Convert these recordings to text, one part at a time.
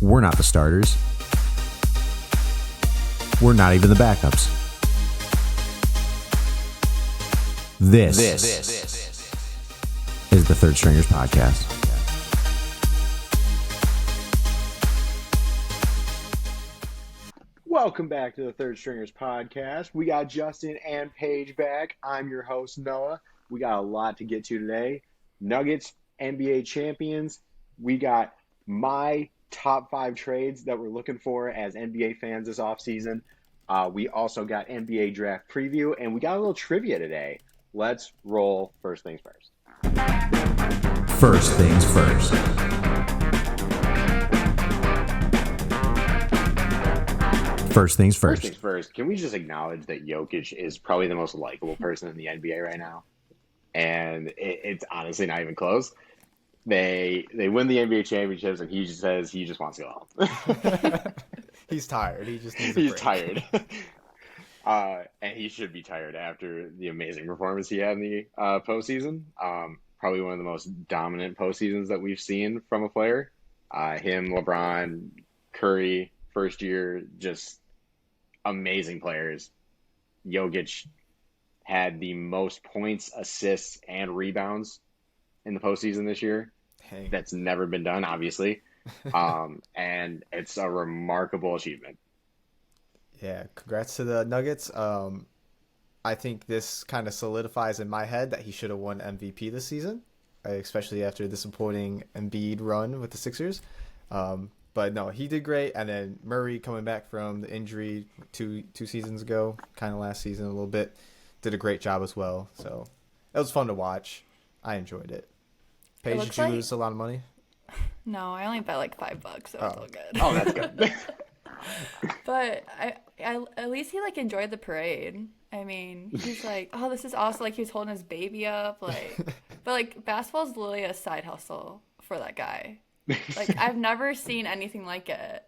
We're not the starters. We're not even the backups. This is the Third Stringers Podcast. Welcome back to the Third Stringers Podcast. We got Justin and Paige back. I'm your host, Noah. We got a lot to get to today. Nuggets, NBA champions. We got my top 5 trades that we're looking for as NBA fans this offseason. We also got NBA draft preview, and we got a little trivia today. Let's roll first things first. First things first. First things first. First things first. Can we just acknowledge that Jokic is probably the most likable person in the NBA right now? And it's honestly not even close. They win the NBA championships, and he just says he just wants to go home. He's tired. He just needs a He's break. tired. And he should be tired after the amazing performance he had in the postseason. Probably one of the most dominant postseasons that we've seen from a player. Him, LeBron, Curry, first year, just amazing players. Jokic had the most points, assists, and rebounds in the postseason this year. Hey. That's never been done, obviously. And it's a remarkable achievement. Yeah, congrats to the Nuggets. I think this kind of solidifies in my head that he should have won MVP this season, especially after the disappointing Embiid run with the Sixers. But no, he did great. And then Murray coming back from the injury two seasons ago, kind of last season a little bit, did a great job as well. So it was fun to watch. I enjoyed it. Paige, did you lose a lot of money? No, I only bet like $5, so it's all good. Oh, that's good. But I at least he like enjoyed the parade. I mean, he's like, oh, this is awesome. Like he was holding his baby up, like. But like basketball is literally a side hustle for that guy. Like I've never seen anything like it.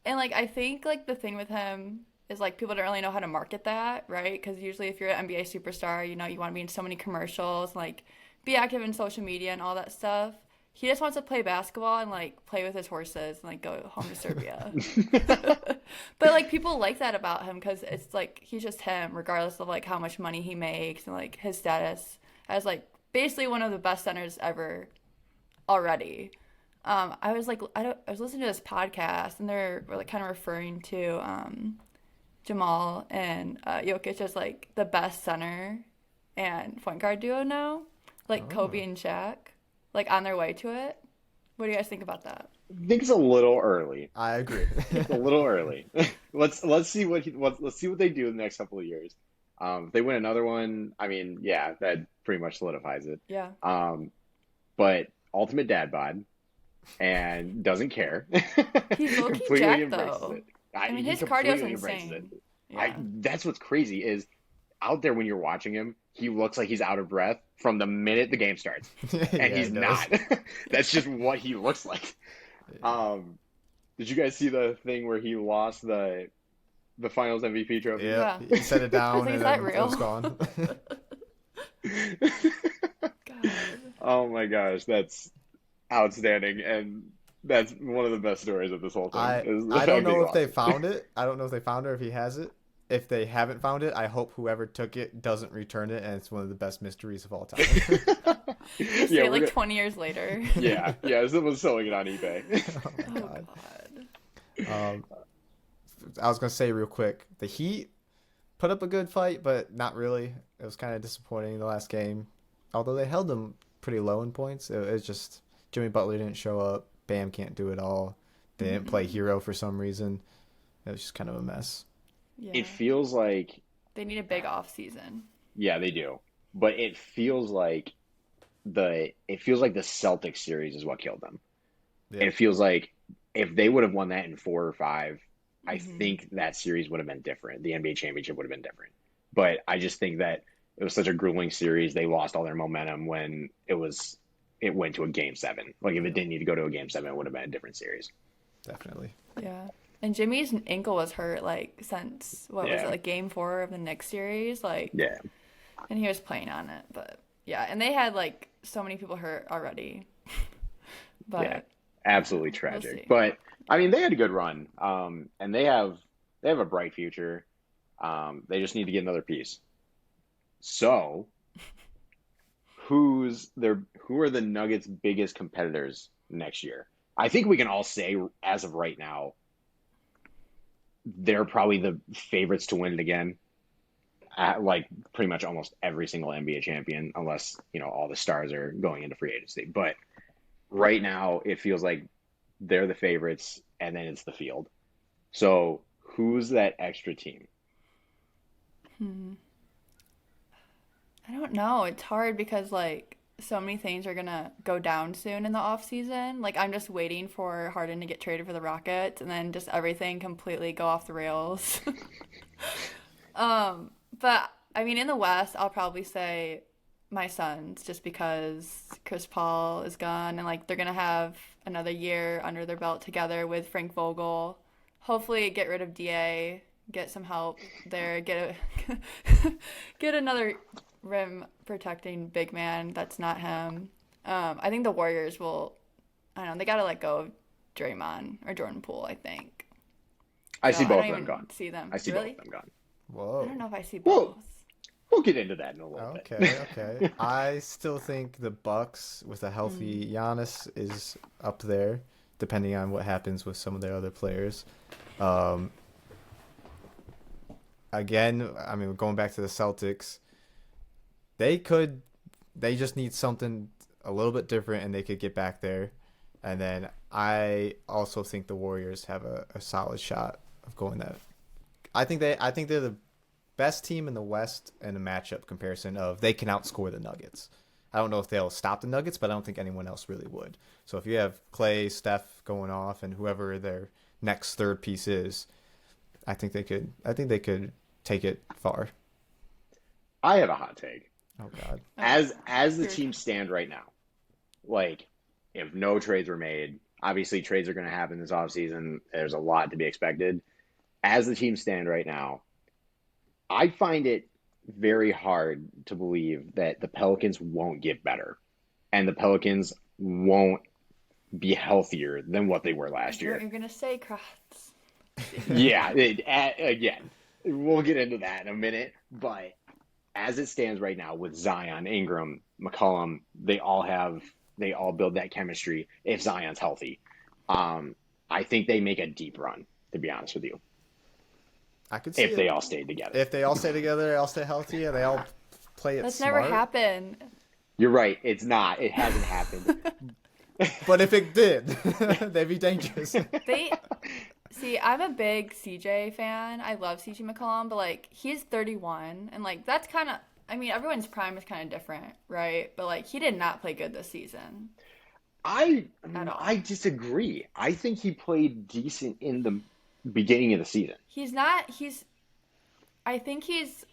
And like I think like the thing with him is like people don't really know how to market that, right? Because usually if you're an NBA superstar, you know you want to be in so many commercials, like be active in social media and all that stuff. He just wants to play basketball and like play with his horses and like go home to Serbia. But like people like that about him because it's like he's just him, regardless of like how much money he makes and like his status as like basically one of the best centers ever already. I was listening to this podcast and they're like kind of referring to Jamal and Jokic as like the best center and point guard duo now, like Kobe and Shaq. Like on their way to it. What do you guys think about that? I think it's a little early. I agree. It's a little early. Let's see what they do in the next couple of years. If they win another one, I mean, yeah, that pretty much solidifies it. Yeah. But ultimate dad bod and doesn't care. He's low-key Completely jacked, embraces though. it. I mean, his He cardio's completely embraces insane. it. Yeah. That's what's crazy is out there when you're watching him, he looks like he's out of breath from the minute the game starts. And he's not. That's just what he looks like. Did you guys see the thing where he lost the finals MVP trophy? Yeah. He set it down and Is then that it was real? gone. God. Oh my gosh, that's outstanding, and that's one of the best stories of this whole thing. I don't know if they found it. I don't know if they found it or if he has it. If they haven't found it, I hope whoever took it doesn't return it, and it's one of the best mysteries of all time. You see it like 20 years later. Yeah, someone's selling it on eBay. Oh, God. I was going to say real quick, the Heat put up a good fight, but not really. It was kind of disappointing the last game. Although they held them pretty low in points. It was just Jimmy Butler didn't show up. Bam can't do it all. They didn't play Hero for some reason. It was just kind of a mess. Yeah. It feels like They need a big off season. yeah, they do. But it feels like the Celtics series is what killed them. Yeah. It feels like if they would have won that in 4 or 5, I think that series would have been different. The NBA championship would have been different. But I just think that it was such a grueling series. They lost all their momentum when it went to a game 7. Like if it didn't need to go to a game 7, it would have been a different series. Definitely. Yeah. And Jimmy's ankle was hurt like since was it like game 4 of the next series, like Yeah. and he was playing on it, but yeah, and they had like so many people hurt already. But yeah, absolutely see. tragic. But I mean, they had a good run, and they have a bright future. They just need to get another piece. So, who are the Nuggets' biggest competitors next year? I think we can all say, as of right now, they're probably the favorites to win it again. Like pretty much almost every single NBA champion, unless all the stars are going into free agency. But right now, it feels like they're the favorites, and then it's the field. So, who's that extra team? I don't know. It's hard because like so many things are gonna go down soon in the off season. Like I'm just waiting for Harden to get traded for the Rockets and then just everything completely go off the rails. But I mean in the West I'll probably say my Suns just because Chris Paul is gone and like they're gonna have another year under their belt together with Frank Vogel. Hopefully get rid of DA, get some help there, get another rim protecting big man that's not him. I think the Warriors will. I don't know. They got to let go of Draymond or Jordan Poole. I think. I So see I both don't of them even gone. see them. I see Really? both of them gone. I Whoa. don't know if I see Well, both. We'll get into that in a little bit. Okay. I still think the Bucks with a healthy Giannis is up there, depending on what happens with some of their other players. Again, I mean, going back to the Celtics, they just need something a little bit different, and they could get back there. And then I also think the Warriors have a solid shot of going that. I think they're the best team in the West in a matchup comparison of they can outscore the Nuggets. I don't know if they'll stop the Nuggets, but I don't think anyone else really would. So if you have Clay, Steph going off, and whoever their next third piece is, I think they could take it far. I have a hot take. Oh God. As the teams stand right now, like if no trades were made, obviously trades are going to happen this offseason. There's a lot to be expected. As the teams stand right now, I find it very hard to believe that the Pelicans won't get better and the Pelicans won't be healthier than what they were last year. You're gonna say Kratz. Yeah, again, we'll get into that in a minute. But as it stands right now with Zion, Ingram, McCollum, they all build that chemistry if Zion's healthy. I think they make a deep run, to be honest with you. I could see if they all stayed together. If they all stay together, they all stay healthy, and they all play it That's smart. never happened. You're right. It's not. It hasn't happened. But if it did, they'd be dangerous. See, I'm a big CJ fan. I love CJ McCollum, but like he's 31, and like that's kind of. I mean, everyone's prime is kind of different, right? But like he did not play good this season. I disagree. I think he played decent in the beginning of the season. I think he's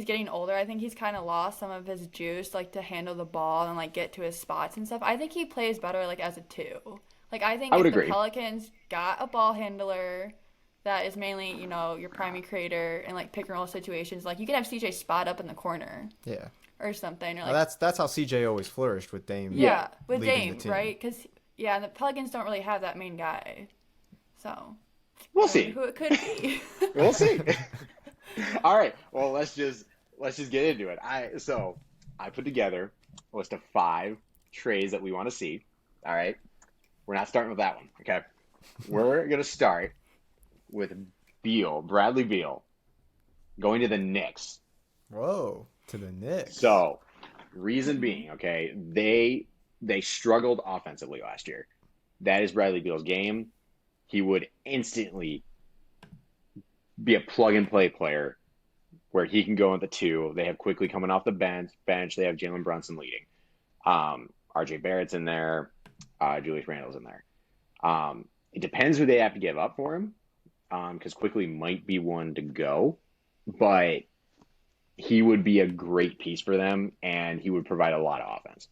getting older. I think he's kind of lost some of his juice, like to handle the ball and like get to his spots and stuff. I think he plays better like as a 2. Like I think if the Pelicans got a ball handler that is mainly, your primary creator in like pick and roll situations, like you can have CJ spot up in the corner. Yeah. Or something. Or like, well, that's how CJ always flourished with Dame. Yeah, with Dame, right? Because the Pelicans don't really have that main guy. So we'll see who it could be. We'll see. All right. Well, let's just get into it. I put together a list of 5 trades that we want to see. All right. We're not starting with that one. Okay. We're gonna start with Bradley Beal, going to the Knicks. Whoa, to the Knicks. So, reason being, okay, they struggled offensively last year. That is Bradley Beal's game. He would instantly be a plug-and-play player where he can go at the 2. They have quickly coming off the bench. They have Jalen Brunson leading. RJ Barrett's in there. Julius Randle's in there. It depends who they have to give up for him because quickly might be one to go. But he would be a great piece for them, and he would provide a lot of offense.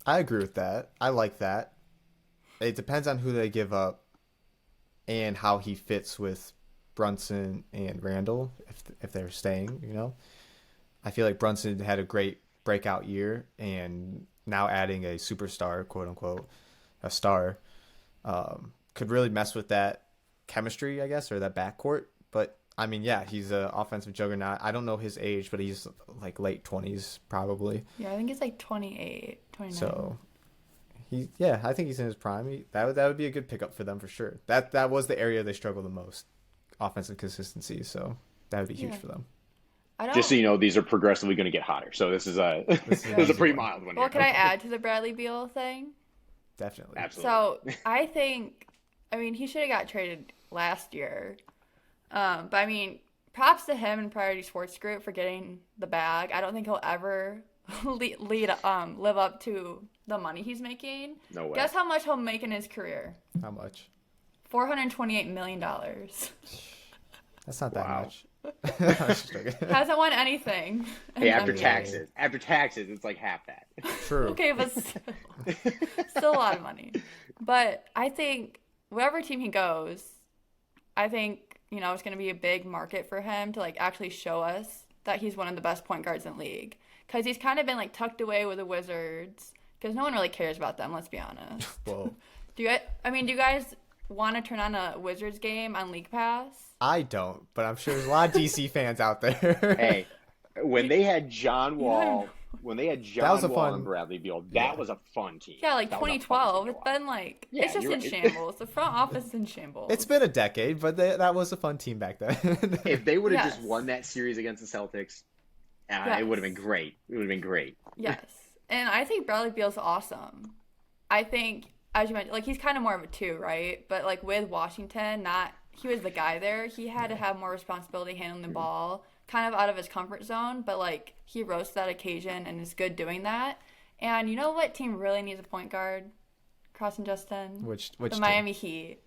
I agree with that. I like that. It depends on who they give up and how he fits with Brunson and Randle if they're staying, I feel like Brunson had a great breakout year, and now adding a superstar, quote unquote, a star, could really mess with that chemistry, I guess, or that backcourt. But I mean, yeah, he's an offensive juggernaut. I don't know his age, but he's like late 20s probably. Yeah, I think he's like 28, 29. So I think he's in his prime. That would be a good pickup for them for sure. That was the area they struggle the most, offensive consistency. So that would be huge for them. Just so you know, these are progressively going to get hotter. So this is a pretty mild one. Well, can I add to the Bradley Beal thing? Definitely. Absolutely. So I think, he should have got traded last year. But I mean, props to him and Priority Sports Group for getting the bag. I don't think he'll ever live up to the money he's making. No way. Guess how much he'll make in his career? How much? $428 million. That's not that much. Hasn't won anything. Hey, after taxes, it's like half that. True. Okay, but still a lot of money. But I think wherever team he goes, I think, it's going to be a big market for him to, actually show us that he's one of the best point guards in the league. Because he's kind of been, tucked away with the Wizards. Because no one really cares about them, let's be honest. Whoa. Do you guys want to turn on a Wizards game on League Pass? I don't, but I'm sure there's a lot of DC fans out there. Hey, when they had John Wall, and Bradley Beal, that was a fun team. Yeah, 2012. It's been it's just in shambles. The front office is in shambles. It's been a decade, but that was a fun team back then. If they would have just won that series against the Celtics, it would have been great. It would have been great. Yes. And I think Bradley Beal's awesome. I think, as you mentioned, he's kind of more of a 2, right? But, with Washington, he was the guy there. He had to have more responsibility handling the ball, kind of out of his comfort zone. But, he rose to that occasion and is good doing that. And you know what team really needs a point guard? Cross and Justin? Which the team? Miami Heat.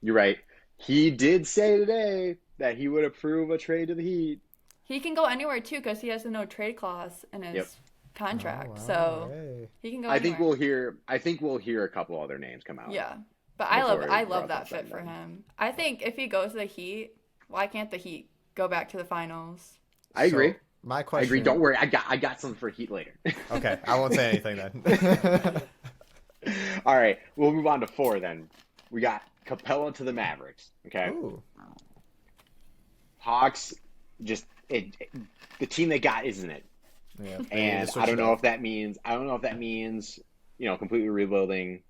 You're right. He did say today that he would approve a trade to the Heat. He can go anywhere, too, because he has a no trade clause in his contract. Oh, wow. So Hey. he can go I think anywhere. we'll hear a couple other names come out. Yeah. But I love that fit for him. I think if he goes to the Heat, why can't the Heat go back to the finals? I agree. So, my question. I agree. Don't worry. I got something for Heat later. Okay, I won't say anything then. All right, we'll move on to 4 then. We got Capella to the Mavericks. Okay. Ooh. Hawks, the team they got, isn't it? Yeah. And I don't know if that means completely rebuilding,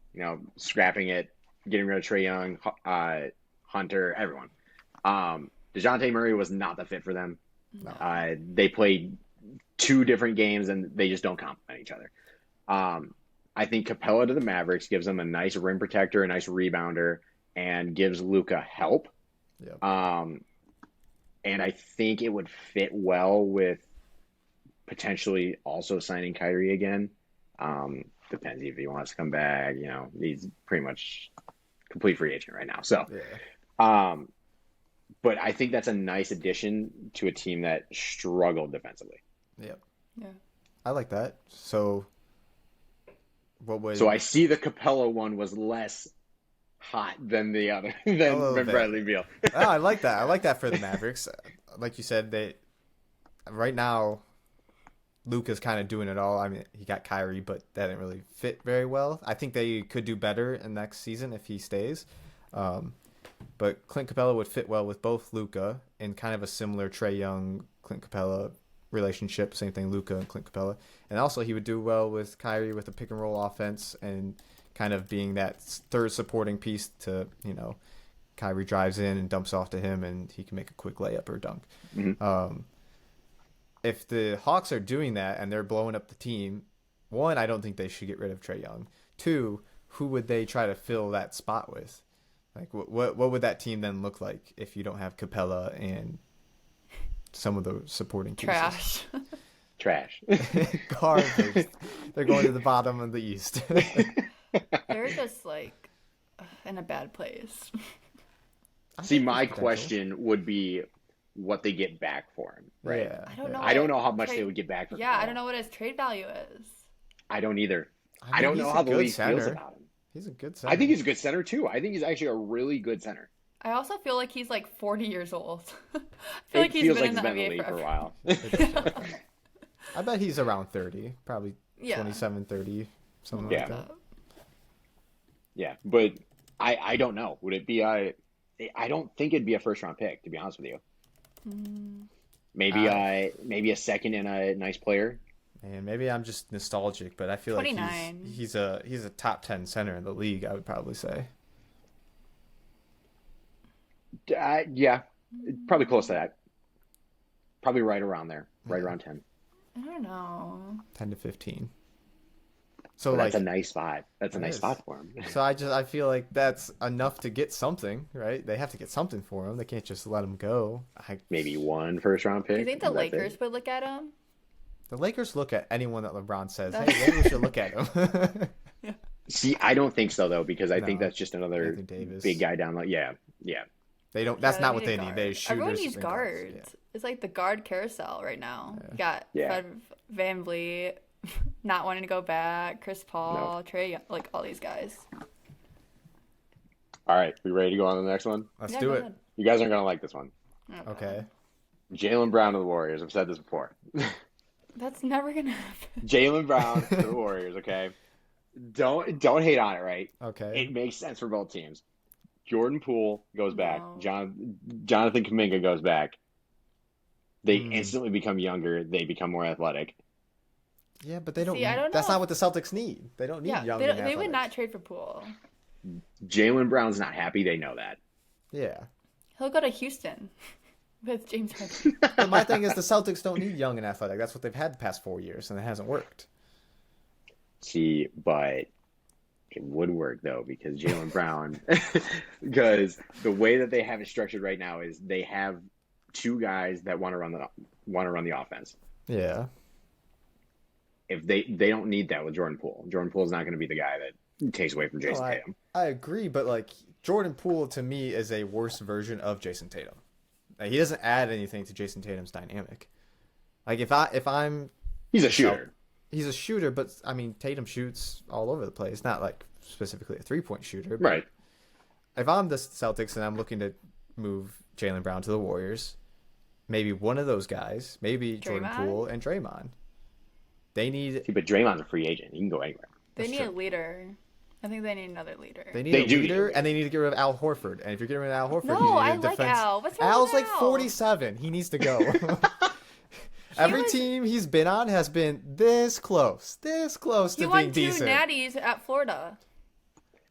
scrapping it, getting rid of Trae Young, Hunter, everyone. DeJounte Murray was not the fit for them. No. They played 2 different games and they just don't complement each other. I think Capella to the Mavericks gives them a nice rim protector, a nice rebounder, and gives Luka help. Yep. And I think it would fit well with potentially also signing Kyrie again. Depends if he wants to come back. He's pretty much complete free agent right now. So, but I think that's a nice addition to a team that struggled defensively. Yep. Yeah. I like that. So, So I see the Capella one was less hot than the other than Bradley Beal. Oh, I like that. I like that for the Mavericks. Like you said, right now Luka's kind of doing it all. I mean, he got Kyrie, but that didn't really fit very well. I think they could do better in next season if he stays. But Clint Capella would fit well with both Luka in kind of a similar Trae Young, Clint Capella relationship. Same thing, Luka and Clint Capella. And also he would do well with Kyrie with a pick and roll offense and kind of being that third supporting piece to, Kyrie drives in and dumps off to him and he can make a quick layup or dunk. Mm-hmm. If the Hawks are doing that and they're blowing up the team, 1, I don't think they should get rid of Trae Young. 2, who would they try to fill that spot with? Like, what would that team then look like if you don't have Capella and some of the supporting pieces? Trash. Garbage. They're going to the bottom of the East. They're just in a bad place. See, my question would be what they get back for him, right? Yeah. I don't know how much they would get back for him. Yeah, I don't know what his trade value is. I don't either. I don't know how the league feels about him. He's a good center. I think he's a good center, too. I think he's actually a really good center. I also feel like he's 40 years old. I feel like he's been in the NBA for a while. I bet he's around 30, probably 27, 30, something like that. Yeah, but I don't know. Would it be a? I don't think it'd be a first round pick, to be honest with you. Maybe maybe a second and a nice player. And maybe I'm just nostalgic, but I feel like 29. he's a top 10 center in the league, I would probably say. Yeah, probably close to that. Probably right around there, right around 10. I don't know. 10 to 15. So But like that's a nice spot. That's a It nice is. spot for him. so I feel like that's enough to get something, right? They have to get something for him. They can't just let him go. Maybe one first round pick. Do you think the That's it. Lakers would look at him? The Lakers look at anyone that LeBron says, hey, maybe we should look at him. See, I don't think so though, because I think No. that's just another Anthony Davis. big guy down low. Yeah. They don't. That's Yeah, not what need they a need. guard. They shooters. Everyone needs and guards. Yeah. It's like the guard carousel right now. You got Yeah. Fred Van Vliet not wanting to go back, Chris Paul, Trey, like all these guys. All right, we ready to go on to the next one? Let's Yeah, do go it. ahead. You guys aren't gonna like this one. Okay. Jaylen Brown to the Warriors. I've said this before. That's never gonna happen. Jaylen Brown to the Warriors. Okay. Don't hate on it. Right. Okay. It makes sense for both teams. Jordan Poole goes back. No. Jonathan Kuminga goes back. They Hmm. instantly become younger. They become more athletic. Yeah, but they don't. See, I don't That's know. not what the Celtics need. They don't need Yeah, young. they and would athletic. not trade for Poole. Jaylen Brown's not happy. They know that. Yeah. He'll go to Houston with James Harden. But my thing is the Celtics don't need young and athletic. That's what they've had the past 4 years, and it hasn't worked. See, but it would work though because Jaylen Brown, because the way that they have it structured right now is they have two guys that want to run the offense. Yeah. If they don't need that with Jordan Poole. Jordan Poole is not going to be the guy that takes away from Jason Tatum. I agree, but like Jordan Poole to me is a worse version of Jason Tatum. Like, he doesn't add anything to Jason Tatum's dynamic. Like if I'm He's a shooter. he's a shooter, but I mean Tatum shoots all over the place. Not like specifically a 3-point shooter. But Right. if I'm the Celtics and I'm looking to move Jaylen Brown to the Warriors, maybe one of those guys, maybe Jordan Draymond? Poole and Draymond. They need See, but Draymond's a free agent. He can go anywhere. They That's need true. a leader. I think they need another leader. They need They a do need leader, a leader. and they need to get rid of Al Horford. And if you're getting rid of Al Horford, No, you need I a like defense. Al. What's wrong Al's with like Al? 47. He needs to go. Every was- team he's been on has been this close He to being won 2 decent. natties at Florida.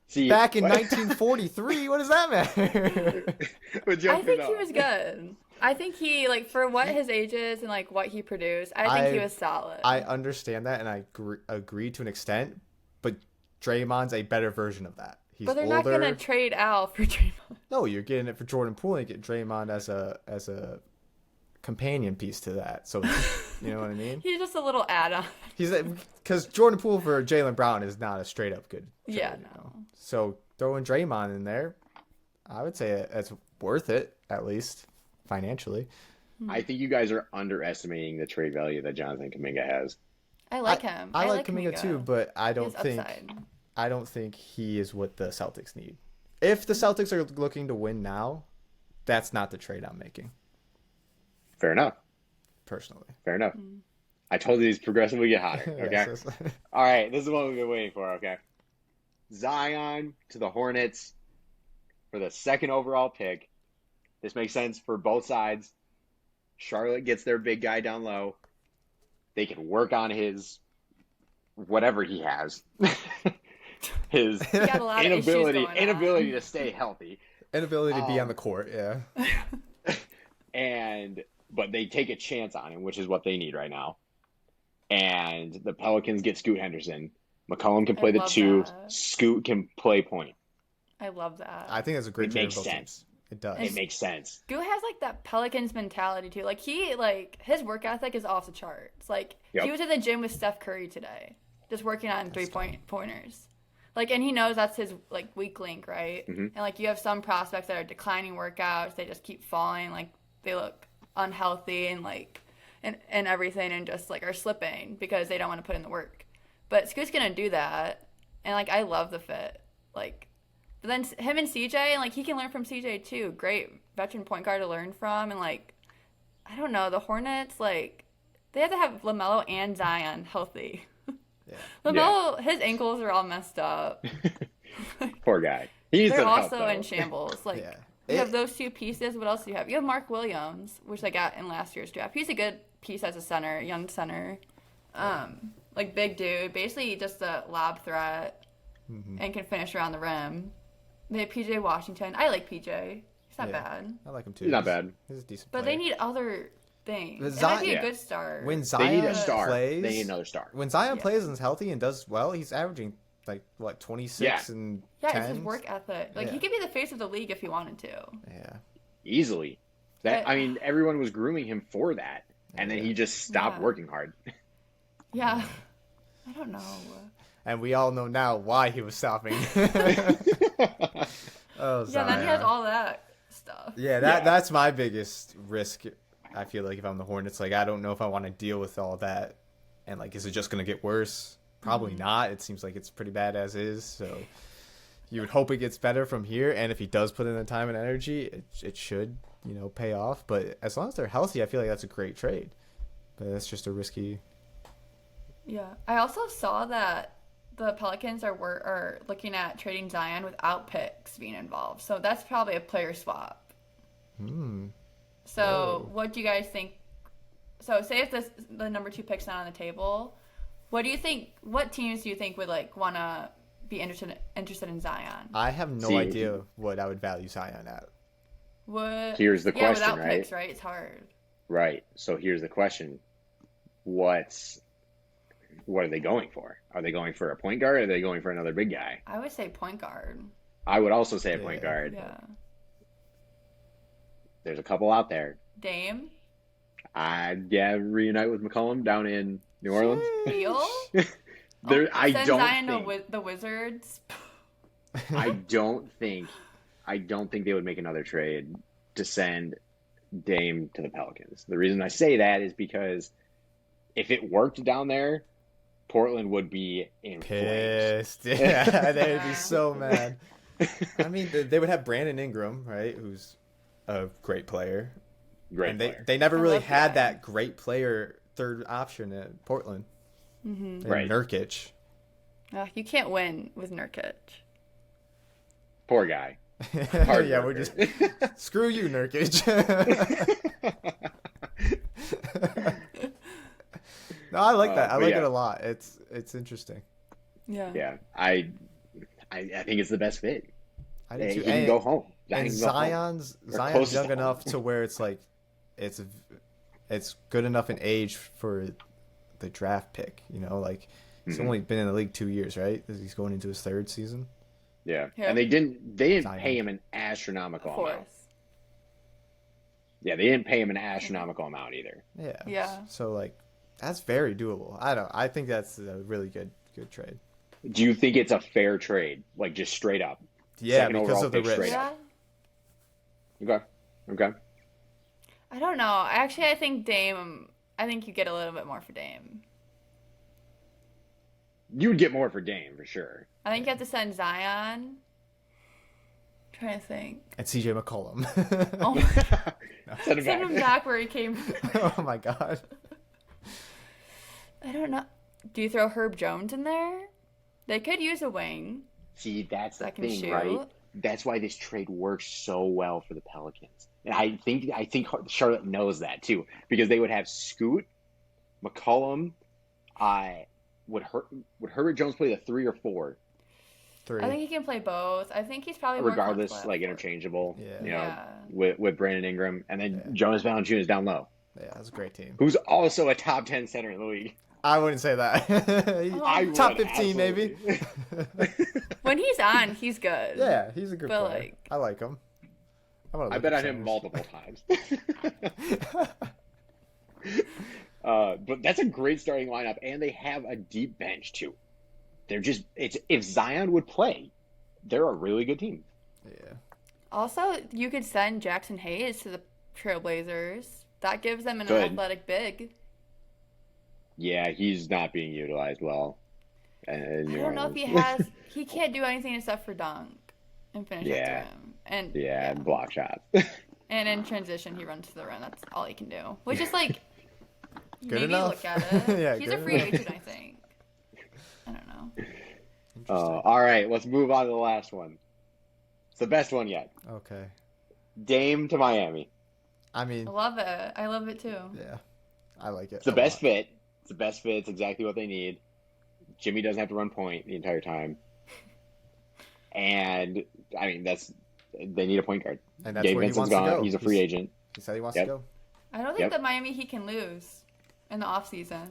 See, Back in what- 1943, what does that matter? We're I jumping think he off. was good. I think he, like, for what his age is and, like, what he produced, I think he was solid. I understand that, and I agree to an extent, but Draymond's a better version of that. He's but they're older. not going to trade Al for Draymond. No, you're getting it for Jordan Poole and you get Draymond as a companion piece to that. So, you know what I mean? He's just a little add-on. He's because Jordan Poole for Jaylen Brown is not a straight up good. Yeah, trade, no. So throwing Draymond in there, I would say it's worth it at least financially. I think you guys are underestimating the trade value that Jonathan Kuminga has. I like him. I like Kuminga too, but I He don't has think upside. I don't think he is what the Celtics need. If the Celtics are looking to win now, that's not the trade I'm making Fair enough. personally. Fair enough. I told you these progressively get hotter. Okay. Yes, All right. This is what we've been waiting for. Okay. Zion to the Hornets for the second overall pick. This makes sense for both sides. Charlotte gets their big guy down low. They can work on his whatever he has. His He got a lot of issues going on. inability to stay healthy. inability to be on the court. Yeah. But they take a chance on him, which is what they need right now. And the Pelicans get Scoot Henderson. McCollum can play the love 2. that. Scoot can play point. I love that. I think that's a great It trade makes for both sense. teams. It does. It makes sense. Scoot has like that Pelicans mentality too. Like his work ethic is off the charts. Like Yep. he was at the gym with Steph Curry today, just working on 3-point pointers. Like, and he knows that's his like weak link, right? Mm-hmm. And like you have some prospects that are declining workouts, they just keep falling, like they look unhealthy and like and everything, and just like are slipping because they don't want to put in the work. But Scoot's gonna do that, and like I love the fit, like. But then him and CJ, and like he can learn from CJ too. Great veteran point guard to learn from, and like I don't know, the Hornets, like they have to have LaMelo and Zion healthy. Yeah. LaMelo, his ankles are all messed up. Poor guy. He needs They're some help, also though. in shambles. Like Yeah. you have those two pieces. What else do you have? You have Mark Williams, which they got in last year's draft. He's a good piece as a center, young center. Like big dude, basically just a lob threat and can finish around the rim. They have PJ Washington. I like PJ. He's not bad. I like him too. He's not bad. He's a decent But player. they need other things. But It might be Yeah. a good start. When They Zion need a star. plays, They need another star. when Zion Yeah. plays and is healthy and does well, he's averaging like what 26 and Yeah, 10. it's his work ethic. Like he could be the face of the league if he wanted to. Yeah. Easily. I mean, everyone was grooming him for that, and then he just stopped Yeah. working hard. Yeah. I don't know. And we all know now why he was stopping. Oh, Yeah, then he has all that stuff. Yeah, that's my biggest risk. I feel like if I'm the Hornets, like I don't know if I want to deal with all that, and like, is it just gonna get worse? Probably not. It seems like it's pretty bad as is. So you would hope it gets better from here. And if he does put in the time and energy, it should pay off. But as long as they're healthy, I feel like that's a great trade. But that's just a risky. Yeah. I also saw that the Pelicans are looking at trading Zion without picks being involved. So that's probably a player swap. So what do you guys think? So say if the number 2 pick's not on the table, what teams do you think would like want to be interested in Zion? I have no idea what I would value Zion at. Here's the question, without right? picks, right? It's hard. Right. So here's the question. What are they going for? Are they going for a point guard, or are they going for another big guy? I would say point guard. I would also say a point guard. Yeah. There's a couple out there. Dame? I'd reunite with McCollum down in New Orleans. Beal? I Send don't Zion think to the Wizards. I don't think they would make another trade to send Dame to the Pelicans. The reason I say that is because if it worked down there, Portland would be in flames. Pissed. Yeah, they'd be so mad. I mean, they would have Brandon Ingram, right, who's a great player. Great And player. they never really love had that. that great player third option at Portland. Mm-hmm. Right. Nurkic. You can't win with Nurkic. Poor guy. Hard Yeah, worker. we're just screw you, Nurkic. No, I like that. I but like yeah. it a lot. It's interesting. Yeah. Yeah, I think it's the best fit. I do He too. can go home. And He can go home. Zion's close to young home. enough to where it's like it's good enough in age for the draft pick. Like he's only been in the league 2 years, right? He's going into his 3rd season. Yeah, Yeah. and they didn't Zion. pay him an astronomical amount. Fourth. Yeah, they didn't pay him an astronomical amount either. Yeah. Yeah. So like that's very doable. I think that's a really good trade. Do you think it's a fair trade, like just straight up? Yeah, Second because overall of the pick risk. straight Yeah. up. Okay. I don't know. Actually, I think Dame. I think you get a little bit more for Dame. You would get more for Dame for sure. I think you have to send Zion. Trying to think. And CJ McCollum. Oh, Send him send him back. back where he came from. Oh my god. I don't know. Do you throw Herb Jones in there? They could use a wing. See, that's the That can thing, shoot. right? That's why this trade works so well for the Pelicans. And I think Charlotte knows that too, because they would have Scoot, McCollum. Would Herbert Jones play the 3 or 4? 3. I think he can play both. I think he's probably more Regardless, comfortable at like four. interchangeable. Yeah. You know, Yeah. with Brandon Ingram, and then Jonas Valanciunas down low, Yeah, that's a great team. who's also a top 10 center in the league. I wouldn't say that. I Top would, 15 maybe. absolutely. When he's on, he's good. Yeah, he's a good But, player. like- I like him. I bet on him multiple times. But that's a great starting lineup, and they have a deep bench too. If Zion would play, they're a really good team. Yeah. Also, you could send Jackson Hayes to the Trailblazers. That gives them an Good. athletic big. Yeah, he's not being utilized well. I don't know if he has. He can't do anything except for dunk and finish at the Yeah. rim. And Yeah, block shots. And in transition, he runs to the rim. That's all he can do. Which is like, Good maybe enough. look at it. Yeah, He's a good free enough. agent, I think. I don't know. Interesting. All right, let's move on to the last one. It's the best one yet. Okay. Dame to Miami. I mean, I love it. I love it too. yeah, I like it. It's the best fit. It's the best fit. It's exactly what they need. Jimmy doesn't have to run point the entire time. And, I mean, they need a point guard. And that's Gabe where he Vincent's wants to gone. go. He's a free agent. He said he wants Yep. to go. I don't think that Miami Heat can lose in the offseason.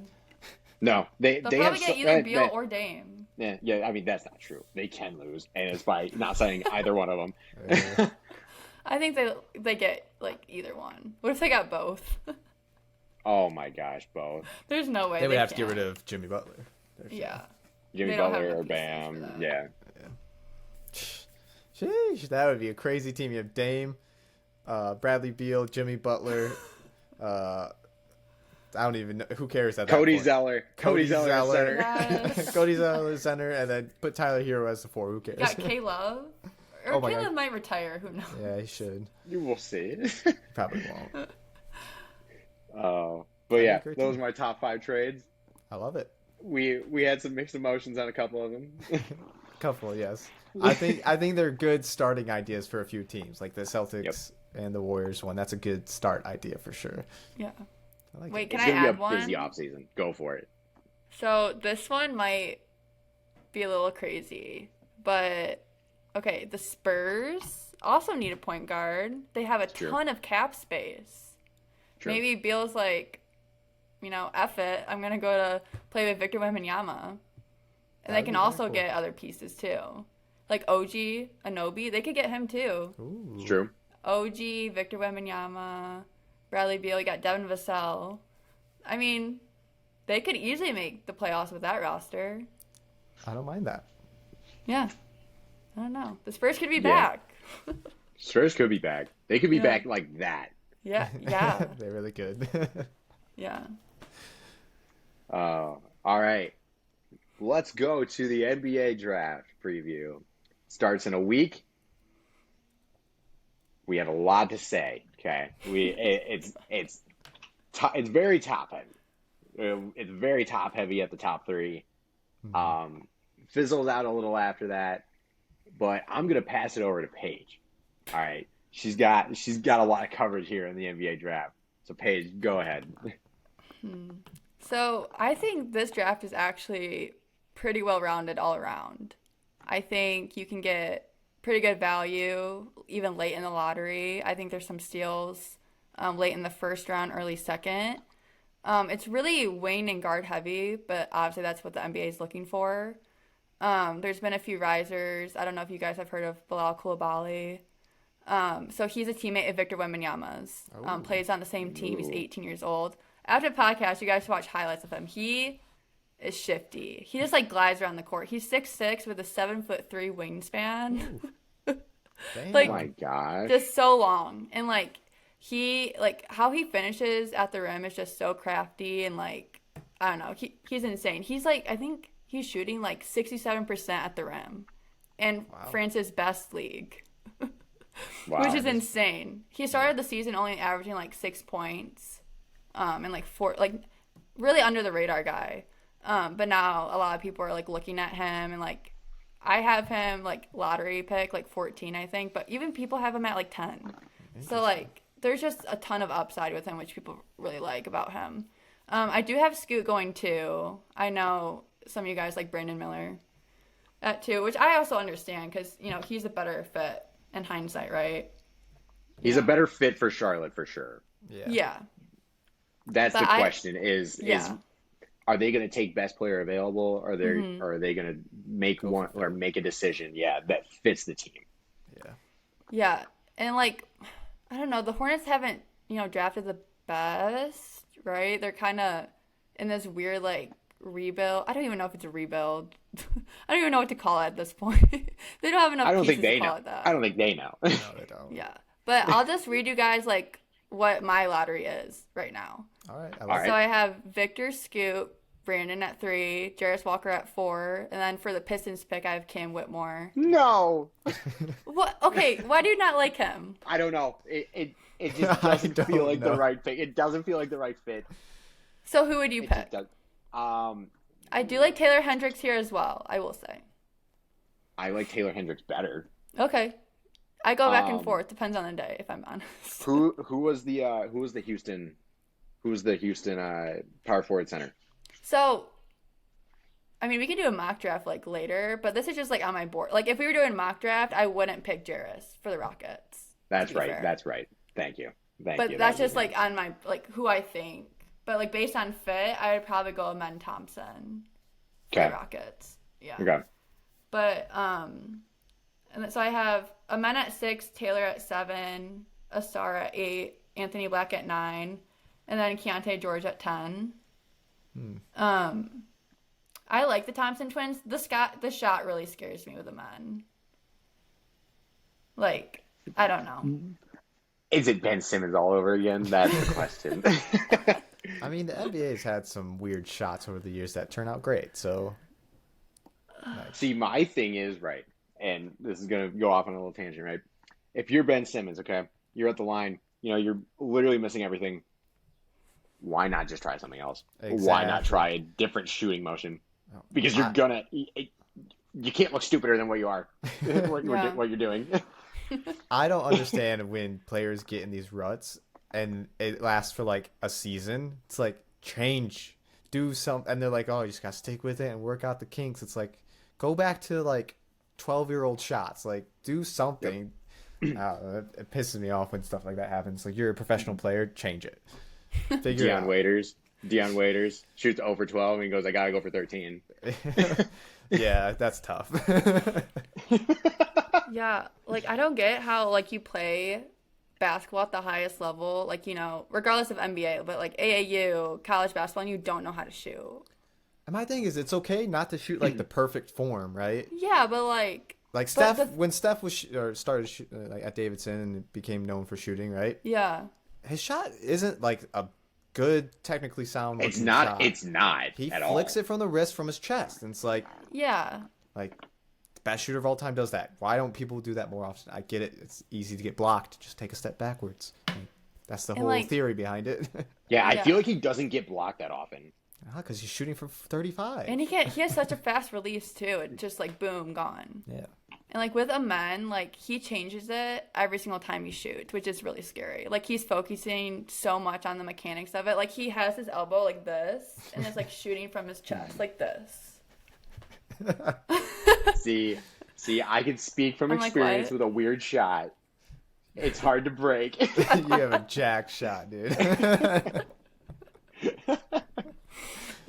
No, They'll they probably have get either Beal or Dame. Yeah, I mean, that's not true. They can lose, and it's by not signing either one of them. I think they get like either one. What if they got both? Oh my gosh, both. There's no way They would have to can't. get rid of Jimmy Butler. Yeah. Jimmy They don't have Butler the or pieces for Bam. that. Yeah. Sheesh, that would be a crazy team. You have Dame, Bradley Beal, Jimmy Butler. I don't even know. Who cares at that Cody point? Zeller. Cody Zeller at Zeller. center. Yes. Cody Zeller center, and then put Tyler Hero as the 4. Who cares? Got K-Love. Or Oh my Caleb God. might retire. Who knows? Yeah, he should. You will see. Probably won't. But That'd yeah, be a great those team. are my top 5 trades. I love it. We had some mixed emotions on a couple of them. Couple, yes. I think they're good starting ideas for a few teams, like the Celtics and the Warriors one. That's a good start idea for sure. Yeah. I like Wait, it. can It's I gonna be add a one? busy offseason. Go for it. So this one might be a little crazy, but okay, the Spurs also need a point guard. They have a True. ton of cap space. True. Maybe Beal's like, F it. I'm going to go to play with Victor Wembanyama. And they That'd can be very also cool. get other pieces too. Like OG, Anunoby, they could get him too. Ooh. It's true. OG, Victor Wembanyama, Bradley Beal, you got Devin Vassell. I mean, they could easily make the playoffs with that roster. I don't mind that. Yeah. I don't know. The Spurs could be Yeah. back. Spurs could be back. They could be Yeah. back like that. Yeah. Yeah. They're really good. Yeah. All right. Let's go to the NBA draft preview. Starts in a week. We have a lot to say. Okay, it's very top heavy. It's very top heavy at the top 3. Fizzles out a little after that, but I'm gonna pass it over to Paige. All right, she's got a lot of coverage here in the NBA draft. So Paige, go ahead. So I think this draft is actually pretty well rounded all around. I think you can get pretty good value even late in the lottery. I think there's some steals late in the first round, early second. It's really wing and guard heavy, but obviously that's what the NBA is looking for. There's been a few risers. I don't know if you guys have heard of Bilal Coulibaly. So he's a teammate of Victor Wembanyama's. Plays on the same team. He's 18 years old. After the podcast, you guys should watch highlights of him. He is shifty. He just glides around the court. He's 6'6" with a 7'3" wingspan. Damn. Oh my gosh. Just so long. And he how he finishes at the rim is just so crafty and I don't know. He's insane. He's I think he's shooting 67% at the rim. And France's best league. Wow. Which is insane. He started the season only averaging 6 points. And 4 really under the radar guy. But now a lot of people are looking at him and I have him lottery pick 14 I think, but even people have him at 10. So there's just a ton of upside with him, which people really like about him. I do have Scoot going too. I know some of you guys like Brandon Miller at 2, which I also understand because he's a better fit in hindsight, right? He's a better fit for Charlotte for sure. Yeah. That's But the question is Yeah. are they going to take best player available or Mm-hmm. are they going to make one or make a decision that fits the team? Yeah. And I don't know, the Hornets haven't, drafted the best, right? They're kind of in this weird rebuild. I don't even know if it's a rebuild. I don't even know what to call it at this point. They don't have enough I don't pieces think they to call know. it that. I don't think they know. No, they don't. Yeah. But I'll just read you guys what my lottery is right now. All right. I All like right. So I have Victor, Scoot, Brandon at 3, Jarris Walker at 4, and then for the Pistons pick I have Cam Whitmore. No. What? Okay, why do you not like him? I don't know. It just I doesn't don't feel like know. the right fit. It doesn't feel like the right fit. So who would you It pick? just does. I do like Taylor Hendricks here as well, I will say. I like Taylor Hendricks better. Okay. I go back and forth. Depends on the day, if I'm honest. Who was the Houston power forward center? So, I mean, we can do a mock draft like later, but this is just like on my board. Like if we were doing mock draft, I wouldn't pick Jarris for the Rockets. That's right. Fair. That's right. Thank you. But that's just like on my like who I think. But like based on fit, I would probably go Amen Thompson for the Rockets. Yeah. Okay. But and then, so I have Amen at 6, Taylor at 7, Asar at 8, Anthony Black at 9, and then Keontae George at 10. I like the Thompson twins. The shot really scares me with Amen. Like, I don't know. Is it Ben Simmons all over again? That's the question. I mean, the NBA's had some weird shots over the years that turn out great. So, see, my thing is right, and this is gonna go off on a little tangent, right? If you're Ben Simmons, okay, you're at the line, you're literally missing everything. Why not just try something else? Exactly. Why not try a different shooting motion? Because you can't look stupider than what you are, what you're doing. I don't understand when players get in these ruts and it lasts for like a season. It's like, change, do something. And they're like, oh, you just got to stick with it and work out the kinks. It's like, go back to like 12-year-old shots. Like, do something. Yep. It pisses me off when stuff like that happens. Like, you're a professional player, change it. Figure it out. Dion Waiters shoots over 12 and he goes, I got to go for 13. Yeah, that's tough. Yeah, like I don't get how like you play basketball at the highest level, like regardless of NBA, but like AAU, college basketball, and you don't know how to shoot. And my thing is, it's okay not to shoot like the perfect form, right? Yeah, but like Steph, when Steph was started like at Davidson and became known for shooting, right? Yeah, his shot isn't like a good, technically sound. It's not. Shot. It's not. He at flicks all. it from the wrist, from his chest, and it's like, yeah, like the best shooter of all time does that. Why don't people do that more often? I get it. It's easy to get blocked. Just take a step backwards. That's the whole theory behind it. Yeah, I feel like he doesn't get blocked that often. Because he's shooting from 35. and he has such a fast release too. It just like boom, gone. Yeah. And like with Amen, like he changes it every single time he shoots, which is really scary. Like he's focusing so much on the mechanics of it. Like he has his elbow like this, and it's like shooting from his chest like this. See, I can speak from I'm like, experience what? with a weird shot. It's hard to break. You have a jack shot, dude.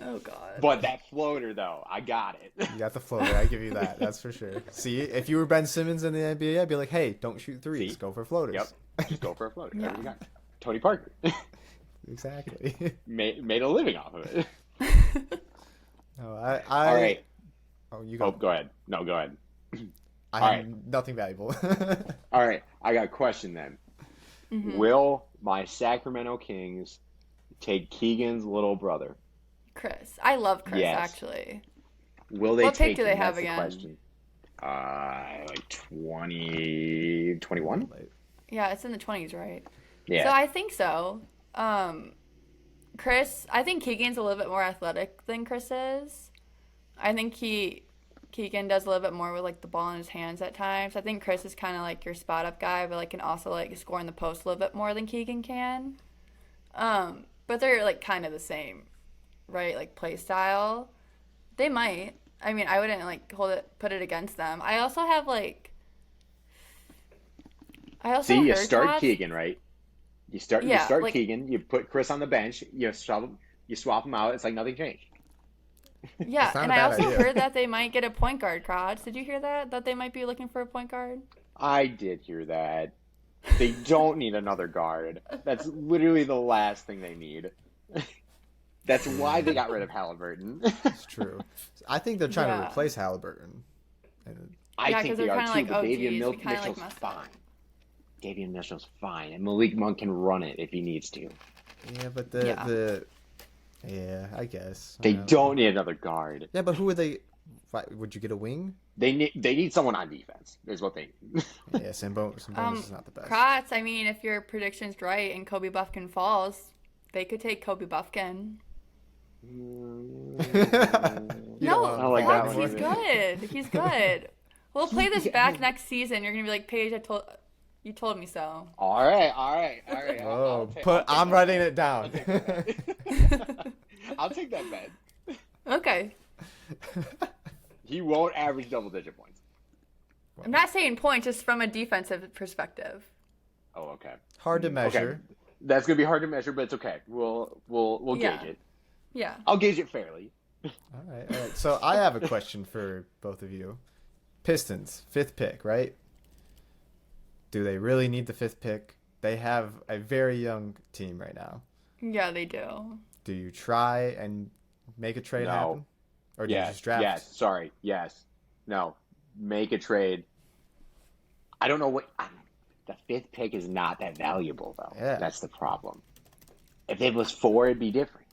Oh god. But that floater though, I got it. You got the floater. I give you that. That's for sure. See, if you were Ben Simmons in the NBA, I'd be like, hey, don't shoot threes. Go for floaters. Yep. Just go for a floater. Yeah. You got Tony Parker. Exactly. made a living off of it. No, All right. Oh, you go. Oh, go ahead. No, go ahead. I have nothing valuable. All right. I got a question then. Mm-hmm. Will my Sacramento Kings take Keegan's little brother? Chris. I love Chris, Yes. actually. Will they What take pick do they him? have That's the again? question. Like 20, 21? Yeah, it's in the 20s, right? Yeah. So I think so. Chris, I think Keegan's a little bit more athletic than Chris is. I think Keegan does a little bit more with like the ball in his hands at times. I think Chris is kind of like your spot up guy, but like can also like score in the post a little bit more than Keegan can. But they're like kind of the same, right? Like play style. They might. I mean, I wouldn't like put it against them. I also have like. See, you heard start Todd- Keegan, right? You start like- Keegan. You put Chris on the bench. You swap him out. It's like nothing changed. Yeah, It's not and a I bad also idea. heard that they might get a point guard, Crocs. Did you hear that? That they might be looking for a point guard? I did hear that. They don't need another guard. That's literally the last thing they need. That's why they got rid of Halliburton. It's true. I think they're trying to Yeah. replace Halliburton. And I Yeah, think 'cause they they're are kinda too, like, but oh, Davian geez, we kinda, like, Mitchell's messed fine. up. Davian Mitchell's fine, and Malik Monk can run it if he needs to. yeah, but yeah, I guess. They don't need another guard. Yeah, but who would they? Would you get a wing? They need someone on defense. Is what they need. Yeah, Sabonis is not the best. Crocs, I mean, if your prediction's right and Kobe Buffkin falls, they could take Kobe Buffkin. You No, don't I like want that Crocs, one he's either. good. He's good. We'll play this back next season. You're gonna be like, Paige, you told me so. All right. Whoa, I'm writing it down. I'll take that bet. Okay. He won't average double-digit points. I'm not saying points, just from a defensive perspective. Oh, okay. Hard to measure. Okay. That's gonna be hard to measure, but it's okay. We'll gauge it. Yeah. I'll gauge it fairly. All right. So I have a question for both of you. Pistons, 5th pick, right? Do they really need the 5th pick? They have a very young team right now. Yeah, they do. Do you try and make a trade happen? Or do you just draft? Yes. No. Make a trade. I don't know the 5th pick is not that valuable, though. Yeah. That's the problem. If it was 4, it'd be different.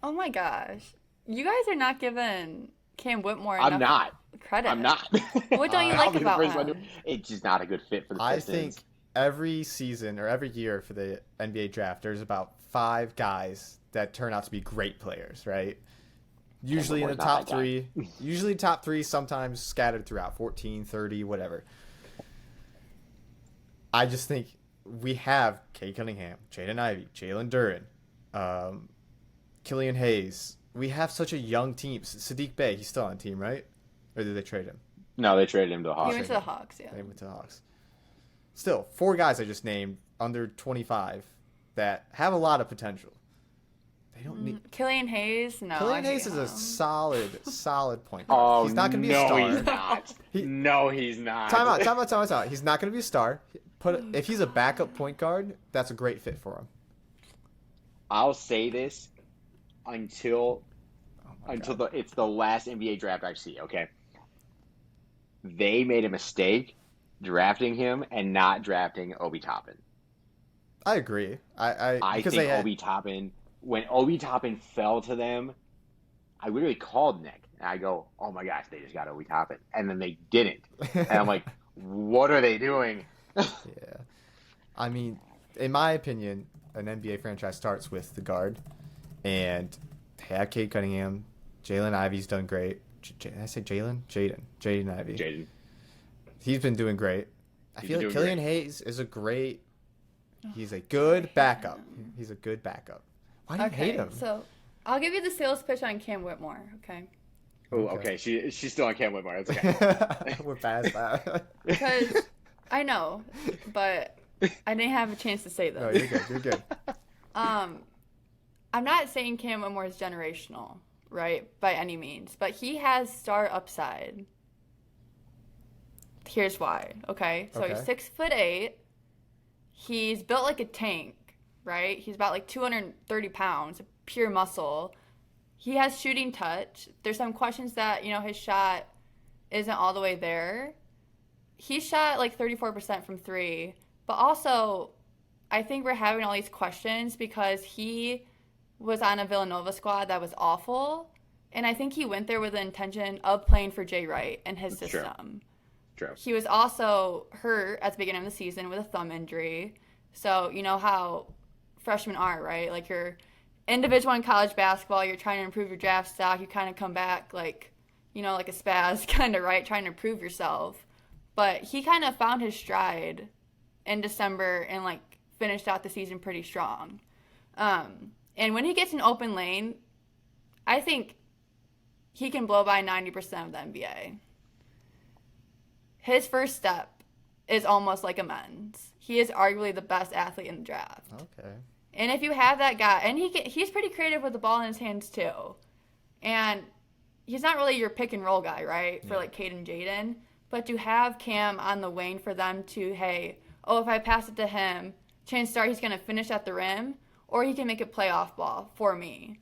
Oh my gosh. You guys are not giving Cam Whitmore I'm enough not. credit. I'm not. What don't you I'll like be the about first one him? It's just not a good fit for the I Pistons. think every season or every year for the NBA draft, there's about 5 guys that turn out to be great players, right? Usually in the top 3. Usually top 3, sometimes scattered throughout, 14, 30, whatever. I just think we have Cade Cunningham, Jaden Ivey, Jalen Duren, Killian Hayes. We have such a young team. Sadiq Bey, he's still on the team, right? Or did they trade him? No, they traded him to the Hawks. He went to the Hawks, yeah. They went to the Hawks. Still, 4 guys I just named under 25 that have a lot of potential. They don't need. Killian Hayes, no. Killian I Hayes hate is a him. solid point guard. Oh, He's not going to be a star. No, he's not. No, he's not. Time out. He's not going to be a star. If he's a backup point guard, that's a great fit for him. I'll say this until it's the last NBA draft I see, okay? They made a mistake drafting him and not drafting Obi Toppin. I agree. I think Obi Toppin, when Obi Toppin fell to them, I literally called Nick and I go, oh my gosh, they just got Obi Toppin. And then they didn't. And I'm like, what are they doing? Yeah. I mean, in my opinion, an NBA franchise starts with the guard. And they have Cade Cunningham. Jalen Ivey's done great. Did I say Jalen? Jaden Ivey. Jaden. He's been doing great. I He's feel like Killian Hayes is he's a good backup. He's a good backup. Why do you hate him? So I'll give you the sales pitch on Cam Whitmore, okay? Oh, okay. She's still on Cam Whitmore. That's okay. We're past that. Because I know, but I didn't have a chance to say this. No, you're good. I'm not saying Cam Whitmore is generational, right, by any means, but he has star upside. Here's why, okay? So he's 6'8". He's built like a tank, right? He's about like 230 pounds, pure muscle. He has shooting touch. There's some questions that, his shot isn't all the way there. He shot like 34% from 3, but also I think we're having all these questions because he was on a Villanova squad that was awful, and I think he went there with the intention of playing for Jay Wright and his system. True. He was also hurt at the beginning of the season with a thumb injury. So you know how freshmen are, right? Like you're in Division I college basketball, you're trying to improve your draft stock, you kind of come back like a spaz kind of, right? Trying to prove yourself. But he kind of found his stride in December and finished out the season pretty strong. And when he gets an open lane, I think he can blow by 90% of the NBA. His first step is almost like a men's. He is arguably the best athlete in the draft. Okay. And if you have that guy, and he's pretty creative with the ball in his hands too. And he's not really your pick and roll guy, right? For Cade and Jaden. But to have Cam on the wing for them to, if I pass it to him, chances are he's going to finish at the rim, or he can make a playoff ball for me,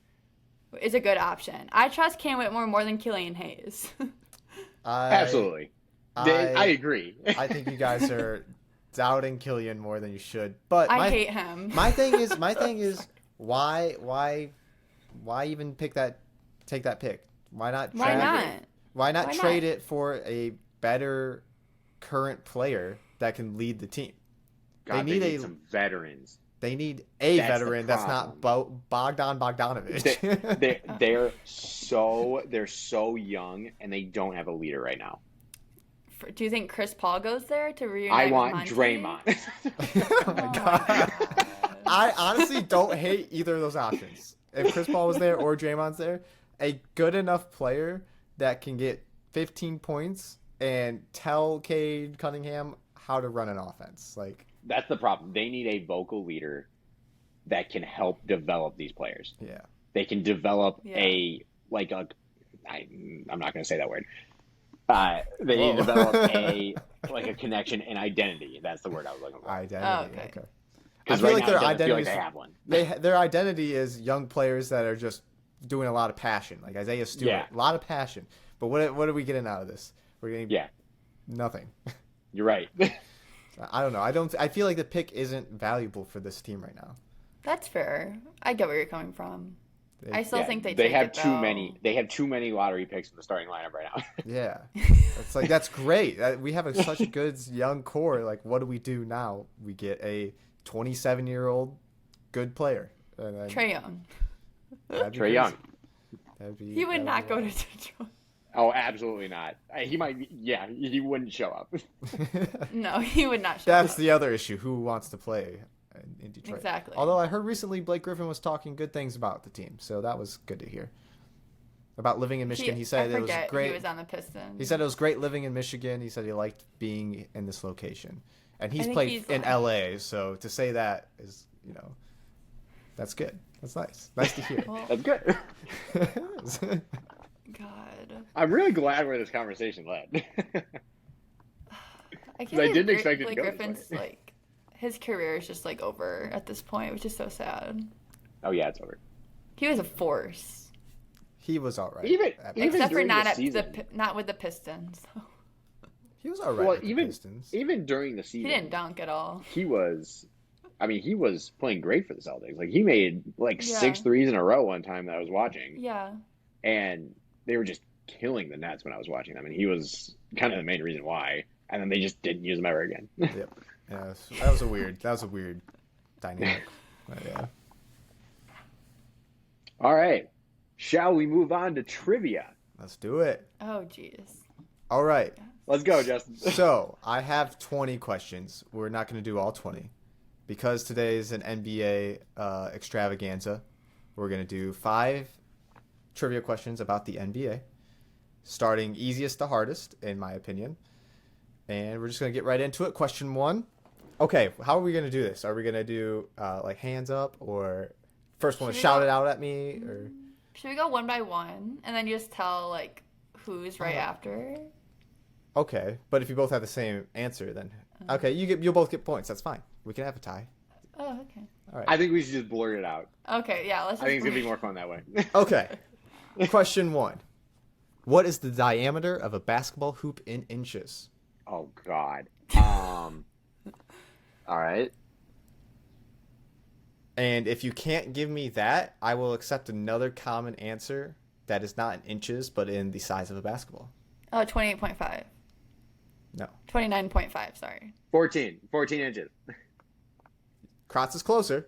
is a good option. I trust Cam Whitmore more than Killian Hayes. Absolutely. I agree. I think you guys are doubting Killian more than you should. But I hate him. My thing is why even take that pick? Why not trade it for a better current player that can lead the team? They need some veterans. They need a veteran that's not Bogdan Bogdanovic. They're so young and they don't have a leader right now. Do you think Chris Paul goes there to reunite I with want Monty? Draymond. Oh my god. I honestly don't hate either of those options. If Chris Paul was there or Draymond's there, a good enough player that can get 15 points and tell Cade Cunningham how to run an offense. Like, That's the problem. They need a vocal leader that can help develop these players. yeah. They can develop I'm not going to say that word. They need to develop a connection and identity. That's the word I was looking for. Identity. Oh, okay. Okay. I Because feel right like now their it doesn't feel identity like they have one. their identity is young players that are just doing a lot of passion, like Isaiah Stewart, Yeah. a lot of passion. But what are we getting out of this? We're getting nothing. You're right. I don't know. I feel like the pick isn't valuable for this team right now. That's fair. I get where you're coming from. I still think they take have it, too though. many. They have too many lottery picks in the starting lineup right now. Yeah, it's like that's great. We have such a good young core. Like, what do we do now? We get a 27-year-old good player. Trae Young. Trae Young. He would not go to Detroit. Oh, absolutely not. He might. Yeah, he wouldn't show up. No, he would not show That's up. the other issue. Who wants to play in Detroit? Exactly. Although I heard recently Blake Griffin was talking good things about the team, so that was good to hear. About living in Michigan, he said it was great. He was on the Pistons. He said it was great living in Michigan. He said he liked being in this location, and he's think played he's in lying. LA. So to say that is, that's good. That's nice. Nice to hear. Well, That's good. God. I'm really glad where this conversation led. I didn't expect it to Blake go this Griffin's way. like his career is just like over at this point, which is so sad. Oh yeah, it's over. He was a force, He was all right. Even except for during not the at season. not with the Pistons. he was all right. Well, with the even Pistons. even during the He season, didn't dunk at all. he was. I mean, he was playing great for the Celtics. Like he made like Yeah. 6 threes in a row one time that I was watching, Yeah. and they were just killing the Nets when I was watching them. And he was kind of the main reason why. And then they just didn't use him ever again. Yep. Yeah, that was a weird dynamic. But yeah. All right, shall we move on to trivia? Let's do it. Oh, jeez. All right. Let's go, Justin. So I have 20 questions. We're not going to do all 20 because today is an NBA extravaganza. We're going to do 5 trivia questions about the NBA, starting easiest to hardest, in my opinion. And we're just going to get right into it. Question 1. Okay, how are we going to do this? Are we going to do like hands up, or first one to Should we shout go- it out at me? Or Should we go one by one and then you just tell like who's right after? okay, but if you both have the same answer, then okay, you'll both get points. That's fine. We can have a tie. Oh, okay. All right. I think we should just blurt it out. Okay, yeah. Let's. I think it's gonna be more fun that way. Okay. Question 1. What is the diameter of a basketball hoop in inches? Oh God. All right. And if you can't give me that, I will accept another common answer that is not in inches, but in the size of a basketball. Oh, 28.5. No. 29.5. Sorry. 14 inches. Kratz is closer.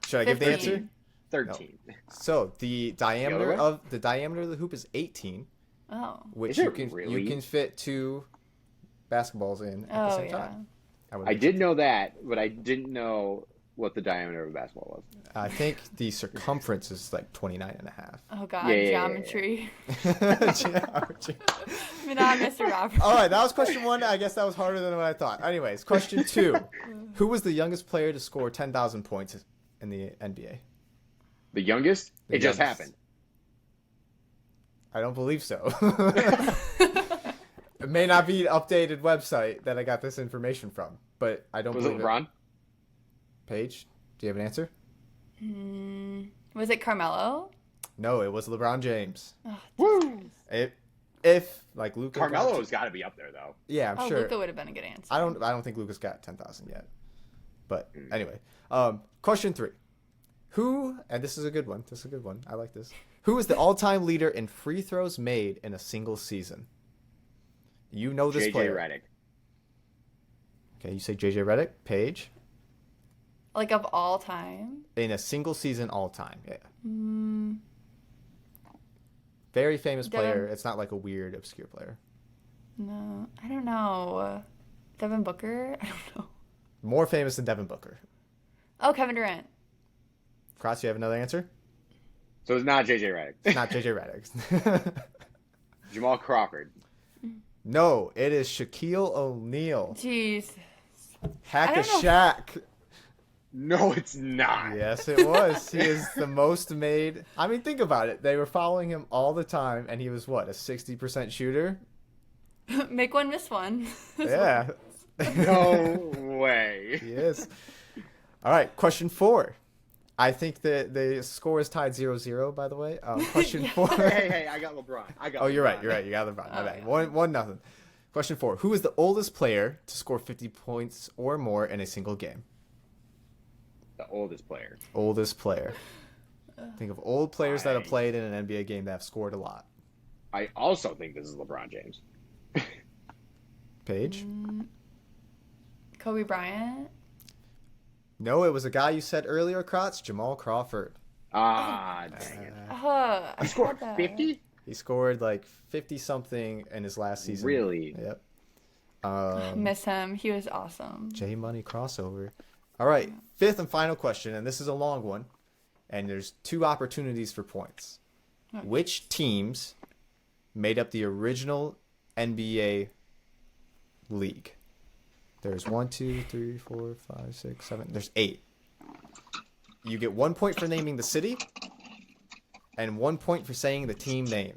Should I give the 15. answer? 13. So the diameter way? of the hoop is 18, Oh. which Is you it can really? you can fit 2 basketballs in at the Oh same yeah. time. I did know that, but I didn't know what the diameter of a basketball was. I think the circumference is like 29 and a half. Oh God, Yeah. geometry. Geometry. I mean, not Mr. Robert. All right, that was question 1. I guess that was harder than what I thought. Anyways, question 2. Who was the youngest player to score 10,000 points in the NBA? The youngest? The It just youngest. happened. I don't believe so. It may not be an updated website that I got this information from, but I don't Was it believe LeBron? Paige, do you have an answer? Was it Carmelo? No, it was LeBron James. Oh, Woo! If like Luka, Carmelo's got to be up there though. yeah, I'm sure. Luka would have been a good answer. I don't think Luka's got 10,000 yet. But anyway, question 3. Who, and this is a good one. I like this. Who is the all-time leader in free throws made in a single season? You know this JJ player. Redick. Okay, you say JJ Redick, Paige, Like of all time. in a single season all time. Yeah. Very famous Devin- player. It's not like a weird obscure player. No, I don't know. Devin Booker? I don't know. More famous than Devin Booker. Oh, Kevin Durant. Cross, you have another answer? So it's not JJ Redick. It's not JJ Redick. Jamal Crawford. No, it is Shaquille O'Neal. Jeez. Hack I a don't know. Shaq. No, it's not. Yes, it was. He is the most made. I mean, think about it. They were following him all the time, and he was what, a 60% shooter? Make one, miss one. Yeah, No way. he is. All right, question 4. I think that the score is tied 0-0, by the way. Question 4. Hey, I got LeBron. Oh, you're right. You got LeBron. My bad. 1-0. Question 4. Who is the oldest player to score 50 points or more in a single game? The oldest player. Oldest player. Think of old players that have played in an NBA game that have scored a lot. I also think this is LeBron James. Paige? Kobe Bryant. No, it was a guy you said earlier, Kratz, Jamal Crawford. Dang it. I He scored had that. 50? He scored like 50-something in his last season. Really? Yep. Miss him. He was awesome. J Money crossover. All right, 5th and final question, and this is a long one, and there's 2 opportunities for points. Oh. Which teams made up the original NBA league? There's 1, 2, 3, 4, 5, 6, 7. There's 8. You get 1 point for naming the city, and 1 point for saying the team name.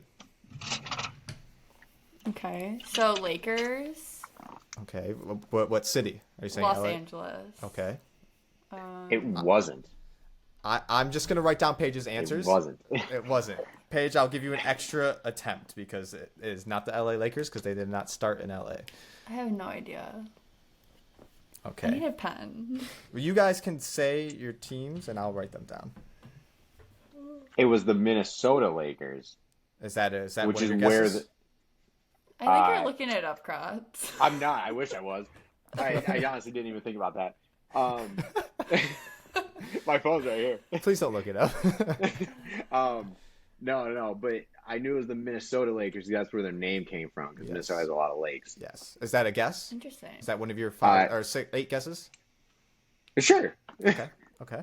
Okay. So Lakers. Okay, what city are you saying? Los LA? Angeles. Okay. It wasn't. I'm just gonna write down Paige's answers. It wasn't. It wasn't. Paige, I'll give you an extra attempt because it is not the LA Lakers because they did not start in LA. I have no idea. Okay. I need a pen. Well, you guys can say your teams and I'll write them down. It was the Minnesota Lakers, Is that which one is of your where guesses? I think you're looking it up, Kratz. I'm not. I wish I was. I honestly didn't even think about that. My phone's right here. Please don't look it up. No, but I knew it was the Minnesota Lakers. That's where their name came from because Yes. Minnesota has a lot of lakes. Yes. Is that a guess? Interesting. Is that one of your 5 or 6, 8 guesses? Sure. Okay. Okay.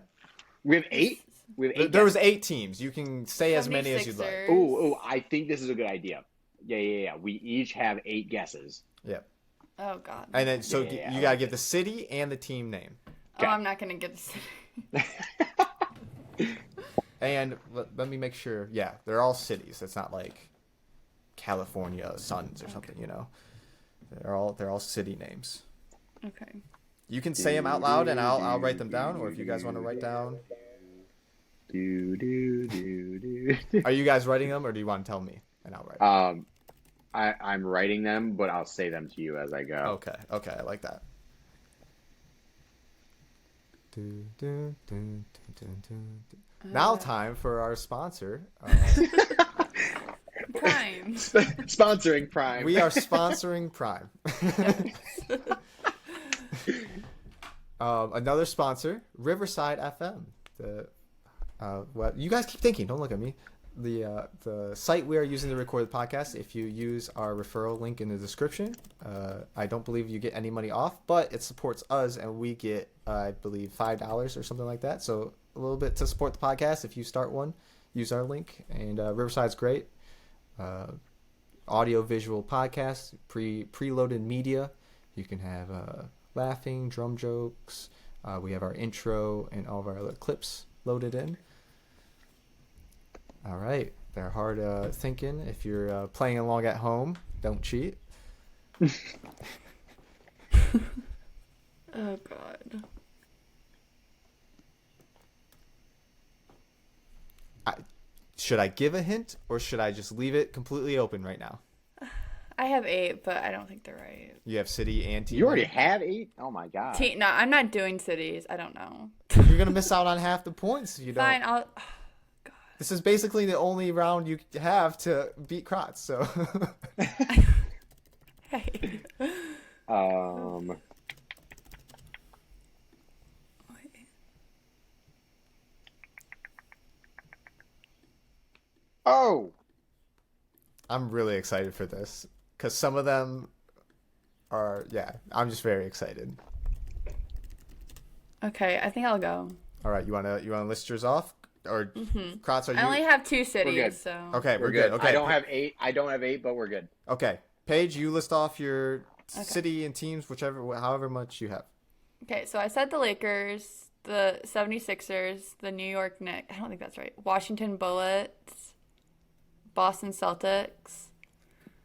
We have 8. We have 8. There was 8 teams. You can say as many as you'd like. 76ers. Oh, I think this is a good idea. Yeah. We each have 8 guesses. Yeah. Oh God. And then so Yeah, you I gotta like give the city and the team name. Oh, I'm not gonna get this. And let me make sure. Yeah, they're all cities. It's not like California Suns or something. You know, they're all city names. Okay. You can say them out loud, and I'll write them down. Or if you guys want to write down, are you guys writing them, or do you want to tell me and I'll write? I'm writing them, but I'll say them to you as I go. Okay, I like that. Now time for our sponsor. Prime. Sponsoring Prime. We are sponsoring Prime. Another sponsor, Riverside FM. You guys keep thinking. Don't look at me. The site we are using to record the podcast. If you use our referral link in the description, I don't believe you get any money off, but it supports us, and we get, I believe, $5 or something like that. So a little bit to support the podcast. If you start one, use our link. And Riverside's great. Audio visual podcast, preloaded media. You can have laughing, drum jokes. We have our intro and all of our other clips loaded in. All right. They're hard thinking. If you're playing along at home, don't cheat. Oh God. Should I give a hint or should I just leave it completely open right now? I have 8, but I don't think they're right. You have city and team. You already have 8? Oh my god. No, I'm not doing cities. I don't know. You're gonna miss out on half the points if you don't. Fine. I'll. This is basically the only round you have to beat Kratz. So. Hey. Oh. I'm really excited for this because some of them I'm just very excited. Okay, I think I'll go. All right, you wanna list yours off, or Kratz, are you? I only have 2 good. cities, so. Okay, We're good. Okay, I don't have 8, but we're good. Okay, Paige, you list off your city and teams, however much you have. Okay, so I said the Lakers, the 76ers, the New York Knicks. I don't think that's right. Washington Bullets, Boston Celtics,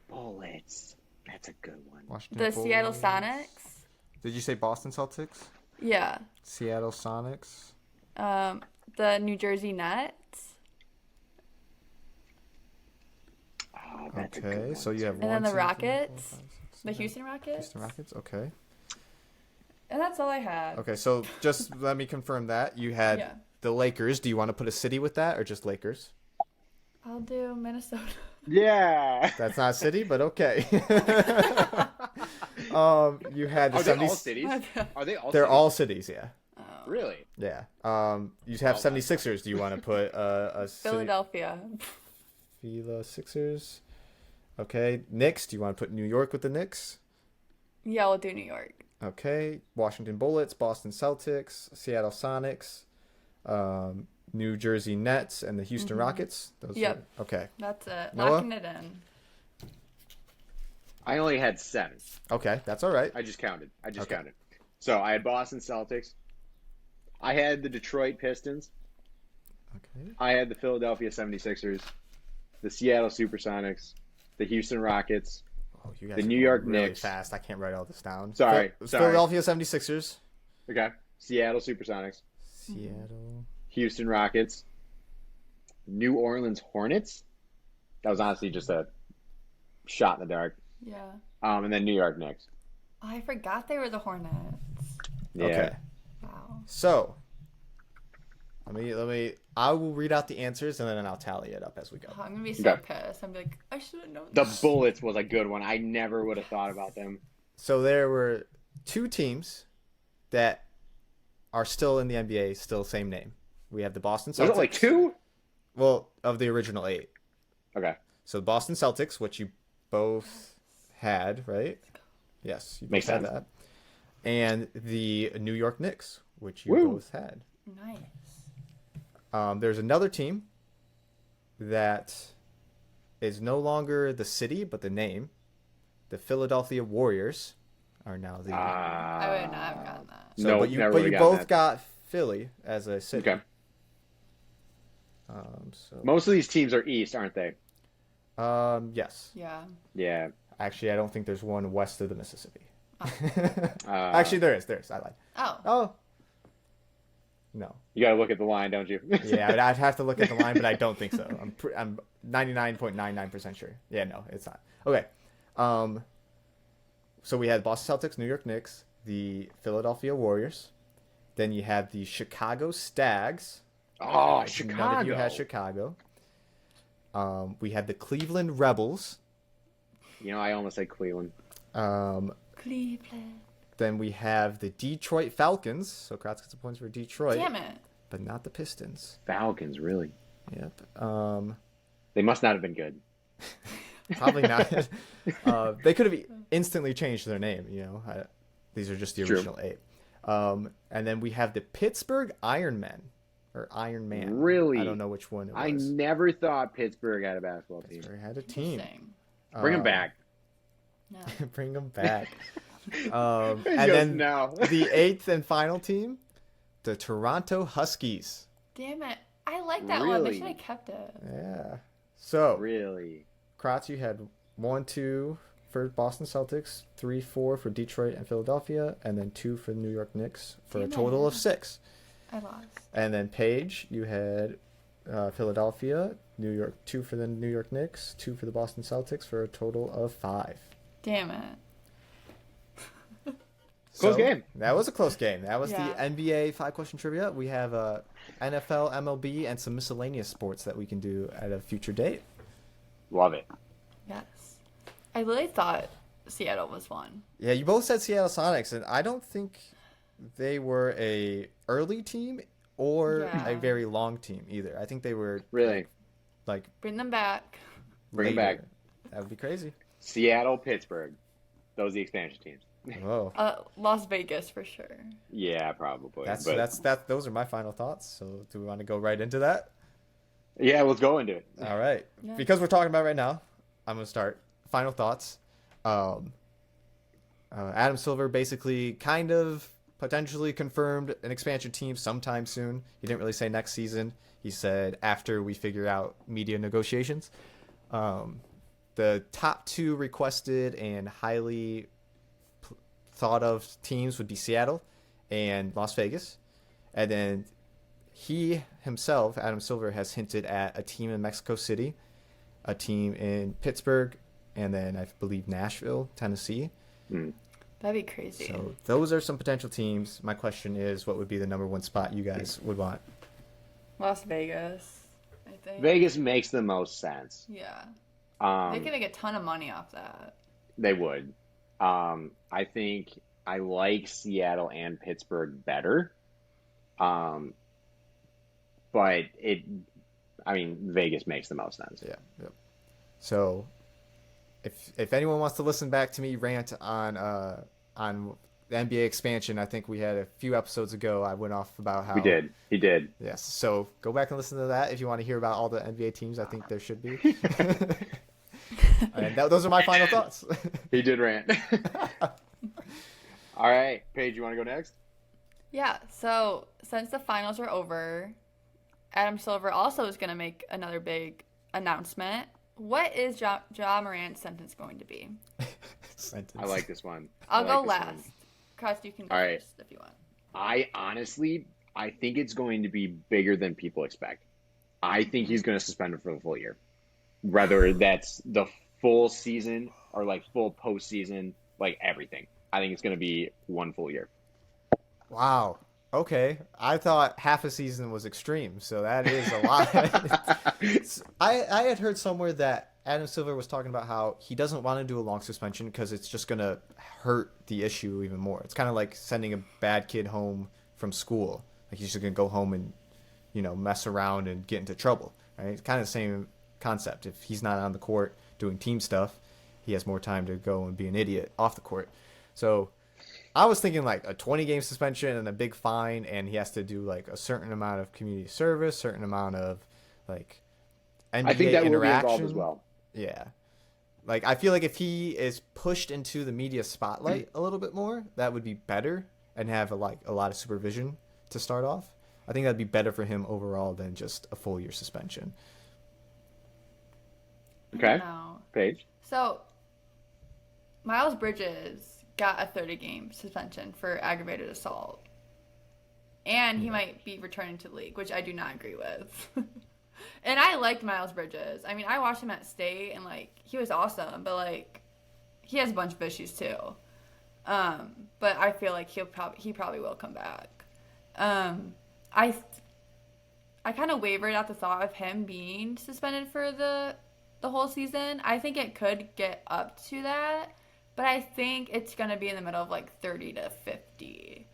Bullets. That's a good one. Washington the Bulls. Seattle Sonics. Did you say Boston Celtics? Yeah. Seattle Sonics. The New Jersey Nets. Oh, that's a good Okay, one. so you have And then the Rockets. The Houston Rockets. Houston Rockets. Okay. And that's all I had. Okay, so just let me confirm that you had the Lakers. Do you want to put a city with that, or just Lakers? I'll do Minnesota. Yeah. That's not a city, but okay. You had the Are they 70s. all cities? Are they all They're cities? all cities, yeah. Really? Yeah. You have 76ers. Do you want to put a city? Philadelphia. Phila Sixers. Okay. Knicks. Do you want to put New York with the Knicks? Yeah, we'll do New York. Okay. Washington Bullets, Boston Celtics, Seattle Sonics, New Jersey Nets, and the Houston Rockets. Those Yep. are, okay. That's it. Noah? Locking it in. I only had 7. Okay, that's all right. I just counted. Okay. Counted. So I had Boston Celtics. I had the Detroit Pistons. Okay. I had the Philadelphia 76ers, the Seattle Supersonics, the Houston Rockets, Oh, you guys the are New York really Knicks. fast. I can't write all this down. Sorry. Philadelphia 76ers. Okay. Seattle Supersonics, Seattle. Houston Rockets, New Orleans Hornets. That was honestly just a shot in the dark. Yeah. And then New York Knicks. Oh, I forgot they were the Hornets. Yeah. Okay. Wow. So, let me. I will read out the answers and then I'll tally it up as we go. Oh, I'm gonna be so Okay. pissed. I'm like, I should have known. The that. Bullets was a good one. I never would have thought about them. So there were 2 teams that are still in the NBA, still same name. We have the Boston Celtics. Was it like 2? Well, of the original 8. Okay. So the Boston Celtics, which you both had, right? Yes, you both Makes had sense. that. And the New York Knicks, which you Woo. both had. Nice. There's another team that is no longer the city, but the name. The Philadelphia Warriors are now the. I would not have gotten that. So, No, but you, never but you would've gotten both that. got Philly as a city. Okay. So. Most of these teams are East, aren't they? Yes. Yeah. Yeah. Actually, I don't think there's one west of the Mississippi. Uh, Actually, there is. I lied. Oh. Oh. No. You gotta look at the line, don't you? Yeah, I'd have to look at the line, but I don't think so. I'm 99.99% sure. Yeah, no, it's not. Okay. So we had Boston Celtics, New York Knicks, the Philadelphia Warriors. Then you had the Chicago Stags. Oh, None Chicago. of you had Chicago. We had the Cleveland Rebels. You know, I almost said Cleveland. Cleveland. Then we have the Detroit Falcons. So Kratz gets the points for Detroit. Damn it. But not the Pistons. Falcons, really? Yep. They must not have been good. Probably not. They could have instantly changed their name, you know. These are just the True. original 8. And then we have the Pittsburgh Ironmen. Or Iron Man. Really? I don't know which one it was. I never thought Pittsburgh had a basketball team. Pittsburgh had a team. Interesting. Bring them back. No. Bring them back. He And goes, then no. the 8th and final team, the Toronto Huskies. Damn it. I like that one. They Really? should have kept it. Yeah. So, Really? Kratz, you had 1, 2 for Boston Celtics, 3, 4 for Detroit and Philadelphia, and then 2 for the New York Knicks for a Damn total it. of 6. I lost. And then Paige, you had Philadelphia, New York, 2 for the New York Knicks, 2 for the Boston Celtics for a total of 5. Damn it. Close game. That was a close game. That was Yeah. the NBA 5-question trivia. We have NFL, MLB, and some miscellaneous sports that we can do at a future date. Love it. Yes. I really thought Seattle was one. Yeah, you both said Seattle Sonics, and I don't think they were a early team or Yeah. a very long team either. I think they were Really. like Bring them back. Bring 'em back. later. That would be crazy. Seattle, Pittsburgh. Those are the expansion teams. Whoa. Las Vegas for sure. Yeah, probably. Those are my final thoughts. So do we want to go right into that? Yeah, let's go into it. All right. Yeah. Because we're talking about it right now, I'm going to start. Final thoughts. Adam Silver basically kind of potentially confirmed an expansion team sometime soon. He didn't really say next season. He said after we figure out media negotiations. The top two requested and highly thought of teams would be Seattle and Las Vegas. And then he himself, Adam Silver, has hinted at a team in Mexico City, a team in Pittsburgh, and then I believe Nashville, Tennessee. That'd be crazy. So those are some potential teams. My question is, what would be the number one spot you guys would want? Las Vegas, I think. Vegas makes the most sense. Yeah. They could make a ton of money off that. They would. I think I like Seattle and Pittsburgh better. But Vegas makes the most sense. Yeah. Yep. So if anyone wants to listen back to me rant on the NBA expansion, I think we had a few episodes ago. I went off about how We did. He did. Yes. So go back and listen to that if you want to hear about all the NBA teams. I think there should be. And those are my final thoughts. He did rant. All right, Paige, you want to go next? Yeah, so since the finals are over, Adam Silver also is going to make another big announcement. What is Ja Morant's sentence going to be? I like this one. I'll go last. Cross, you can go All right. first if you want. I think it's going to be bigger than people expect. I think he's going to suspend him for the full year. Whether that's the full season or like full postseason, like everything. I think it's going to be one full year. Wow. Okay. I thought half a season was extreme, so that is a lot. I had heard somewhere that Adam Silver was talking about how he doesn't want to do a long suspension because it's just going to hurt the issue even more. It's kind of like sending a bad kid home from school. Like he's just going to go home and, mess around and get into trouble. Right? It's kind of the same concept. If he's not on the court doing team stuff, he has more time to go and be an idiot off the court. So I was thinking like a 20-game suspension and a big fine, and he has to do like a certain amount of community service, certain amount of like NBA I think that will be interaction involved as well. Yeah. Like I feel like if he is pushed into the media spotlight a little bit more, that would be better and have a lot of supervision to start off. I think that'd be better for him overall than just a full year suspension. Okay. No. Paige. So, Miles Bridges got a 30-game suspension for aggravated assault. And he might be returning to the league, which I do not agree with. And I liked Miles Bridges. I mean, I watched him at State, and, he was awesome. But, he has a bunch of issues, too. But I feel like he probably will come back. I kind of wavered at the thought of him being suspended for the whole season. I think it could get up to that, but I think it's going to be in the middle of 30 to 50.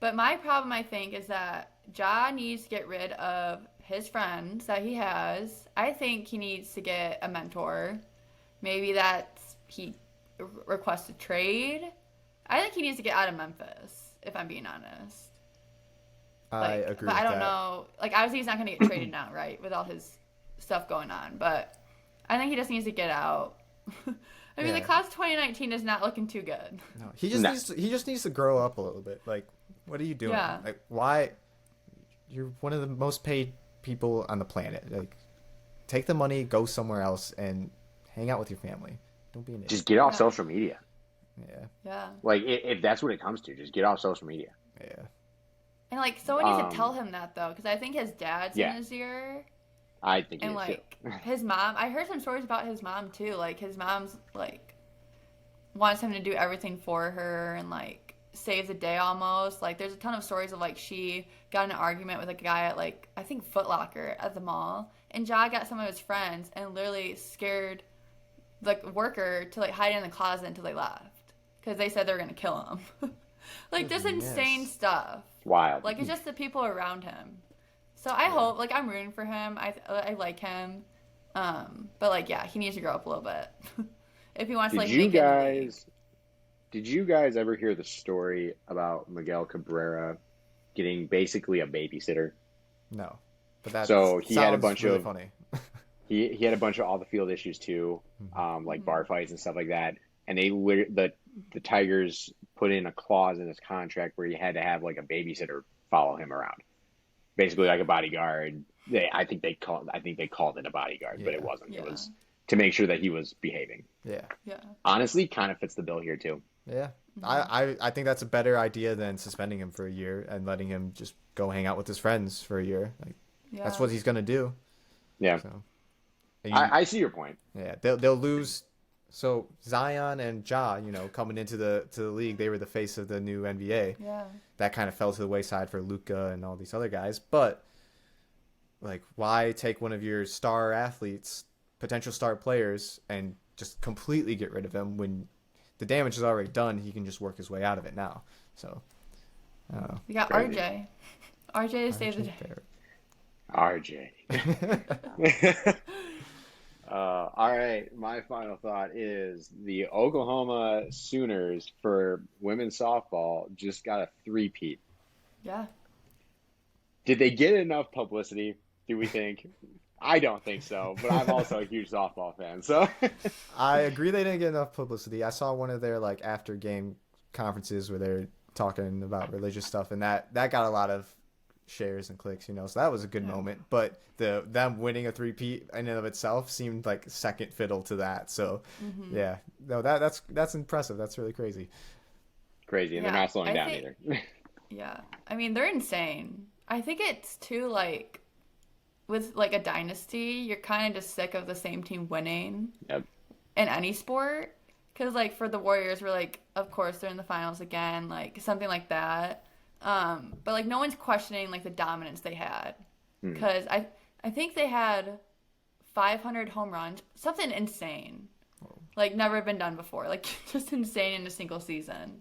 But my problem, I think, is that Ja needs to get rid of his friends that he has. I think he needs to get a mentor. Maybe that's he requests a trade. I think he needs to get out of Memphis, if I'm being honest. I agree but with I don't that. know. Obviously he's not going to get traded now, right? With all his stuff going on. But I think he just needs to get out. I mean, the class of 2019 is not looking too good. No, he just needs to grow up a little bit. What are you doing? Yeah. Why? You're one of the most paid people on the planet. Take the money, go somewhere else, and hang out with your family. Don't be an idiot. Just get off Yeah. social media. Yeah. Yeah. If that's what it comes to, just get off social media. Yeah. And, someone needs to tell him that, though, because I think his dad's Yeah. in his ear. I think And, it is too. his mom, I heard some stories about his mom, too. His mom's, wants him to do everything for her and, saves the day almost. There's a ton of stories of, she got in an argument with a guy at, I think Foot Locker at the mall. And Ja got some of his friends and literally scared the worker to, hide in the closet until they left. Because they said they were going to kill him. Just insane stuff. Wild. It's just the people around him. So I hope, I'm rooting for him. I like him. But, yeah, he needs to grow up a little bit. If he wants to, Did make you it in the league. guys Did you guys ever hear the story about Miguel Cabrera getting basically a babysitter? No, but that So he had a sounds bunch really of funny. he had a bunch of off the field issues too, like bar fights and stuff like that. And the Tigers put in a clause in his contract where he had to have like a babysitter follow him around, basically like a bodyguard. I think they called it a bodyguard, but it Yeah. wasn't. Yeah. It was to make sure that he was behaving. Yeah, Yeah. Honestly, kind of fits the bill here too. yeah. I think that's a better idea than suspending him for a year and letting him just go hang out with his friends for a year. Like Yeah. that's what he's gonna do. Yeah, So, and I see your point. yeah, they'll lose. So Zion and Ja, coming into the league, they were the face of the new NBA. Yeah. That kind of fell to the wayside for Luka and all these other guys. But like, why take one of your star athletes, potential star players, and just completely get rid of him when the damage is already done? He can just work his way out of it now. So, I don't know. We got Crazy. RJ. RJ to save the day. RJ RJ. All right, my final thought is the Oklahoma Sooners for women's softball just got a three-peat. Yeah. Did they get enough publicity, do we think? I don't think so, but I'm also a huge softball fan, so. I agree they didn't get enough publicity. I saw one of their like after game conferences where they're talking about religious stuff, and that got a lot of shares and clicks, so that was a good moment. But them winning a three-peat in and of itself seemed like second fiddle to that. So yeah, no, that's impressive. That's really crazy. Crazy, and they're Yeah, not slowing I down think- either. Yeah. I mean, they're insane. I think it's too, like, with, like, a dynasty, you're kind of just sick of the same team winning Yep. in any sport. Because, like, for the Warriors, we're like, of course, they're in the finals again, like, something like that. But, like, no one's questioning, like, the dominance they had. Because I think they had 500 home runs. Something insane. Like, never been done before. Like, just insane in a single season.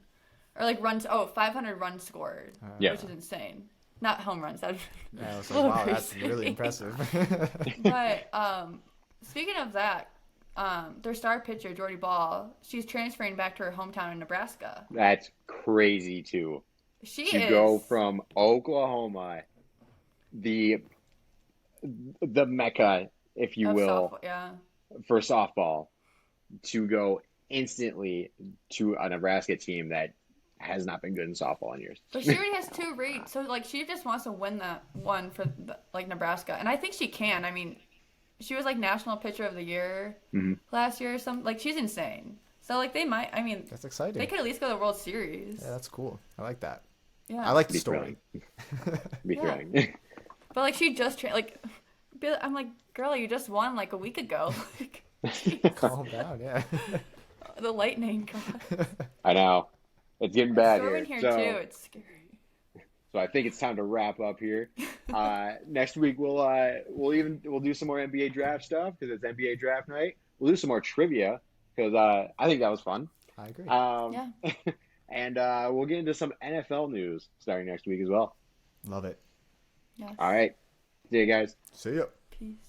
Or, like, 500 runs scored. Yeah. Which is insane. Not home runs. That would I was a like, little wow, that's crazy. really impressive. But speaking of that, their star pitcher, Jordy Ball, she's transferring back to her hometown in Nebraska. That's crazy, too. She To is go from Oklahoma, the mecca, if you of will, softball, yeah. for softball, to go instantly to a Nebraska team that has not been good in softball in years. But she already has 2 rings, so like she just wants to win that one for like Nebraska, and I think she can. I mean, she was like national pitcher of the year last year or something. Like she's insane. So like they might. I mean, That's exciting. they could at least go to the World Series. Yeah, that's cool. I like that. Yeah. I like the Be story. Be Yeah. thrilling. But like she just I'm like, girl, you just won like a week ago. Like, Calm down, yeah. the lightning, God. I know. It's getting bad Storm here. in here So, too. It's scary. so I think it's time to wrap up here. Next week we'll do some more NBA draft stuff because it's NBA draft night. We'll do some more trivia because I think that was fun. I agree. Yeah. And we'll get into some NFL news starting next week as well. Love it. Yes. All right. See you guys. See ya. Peace.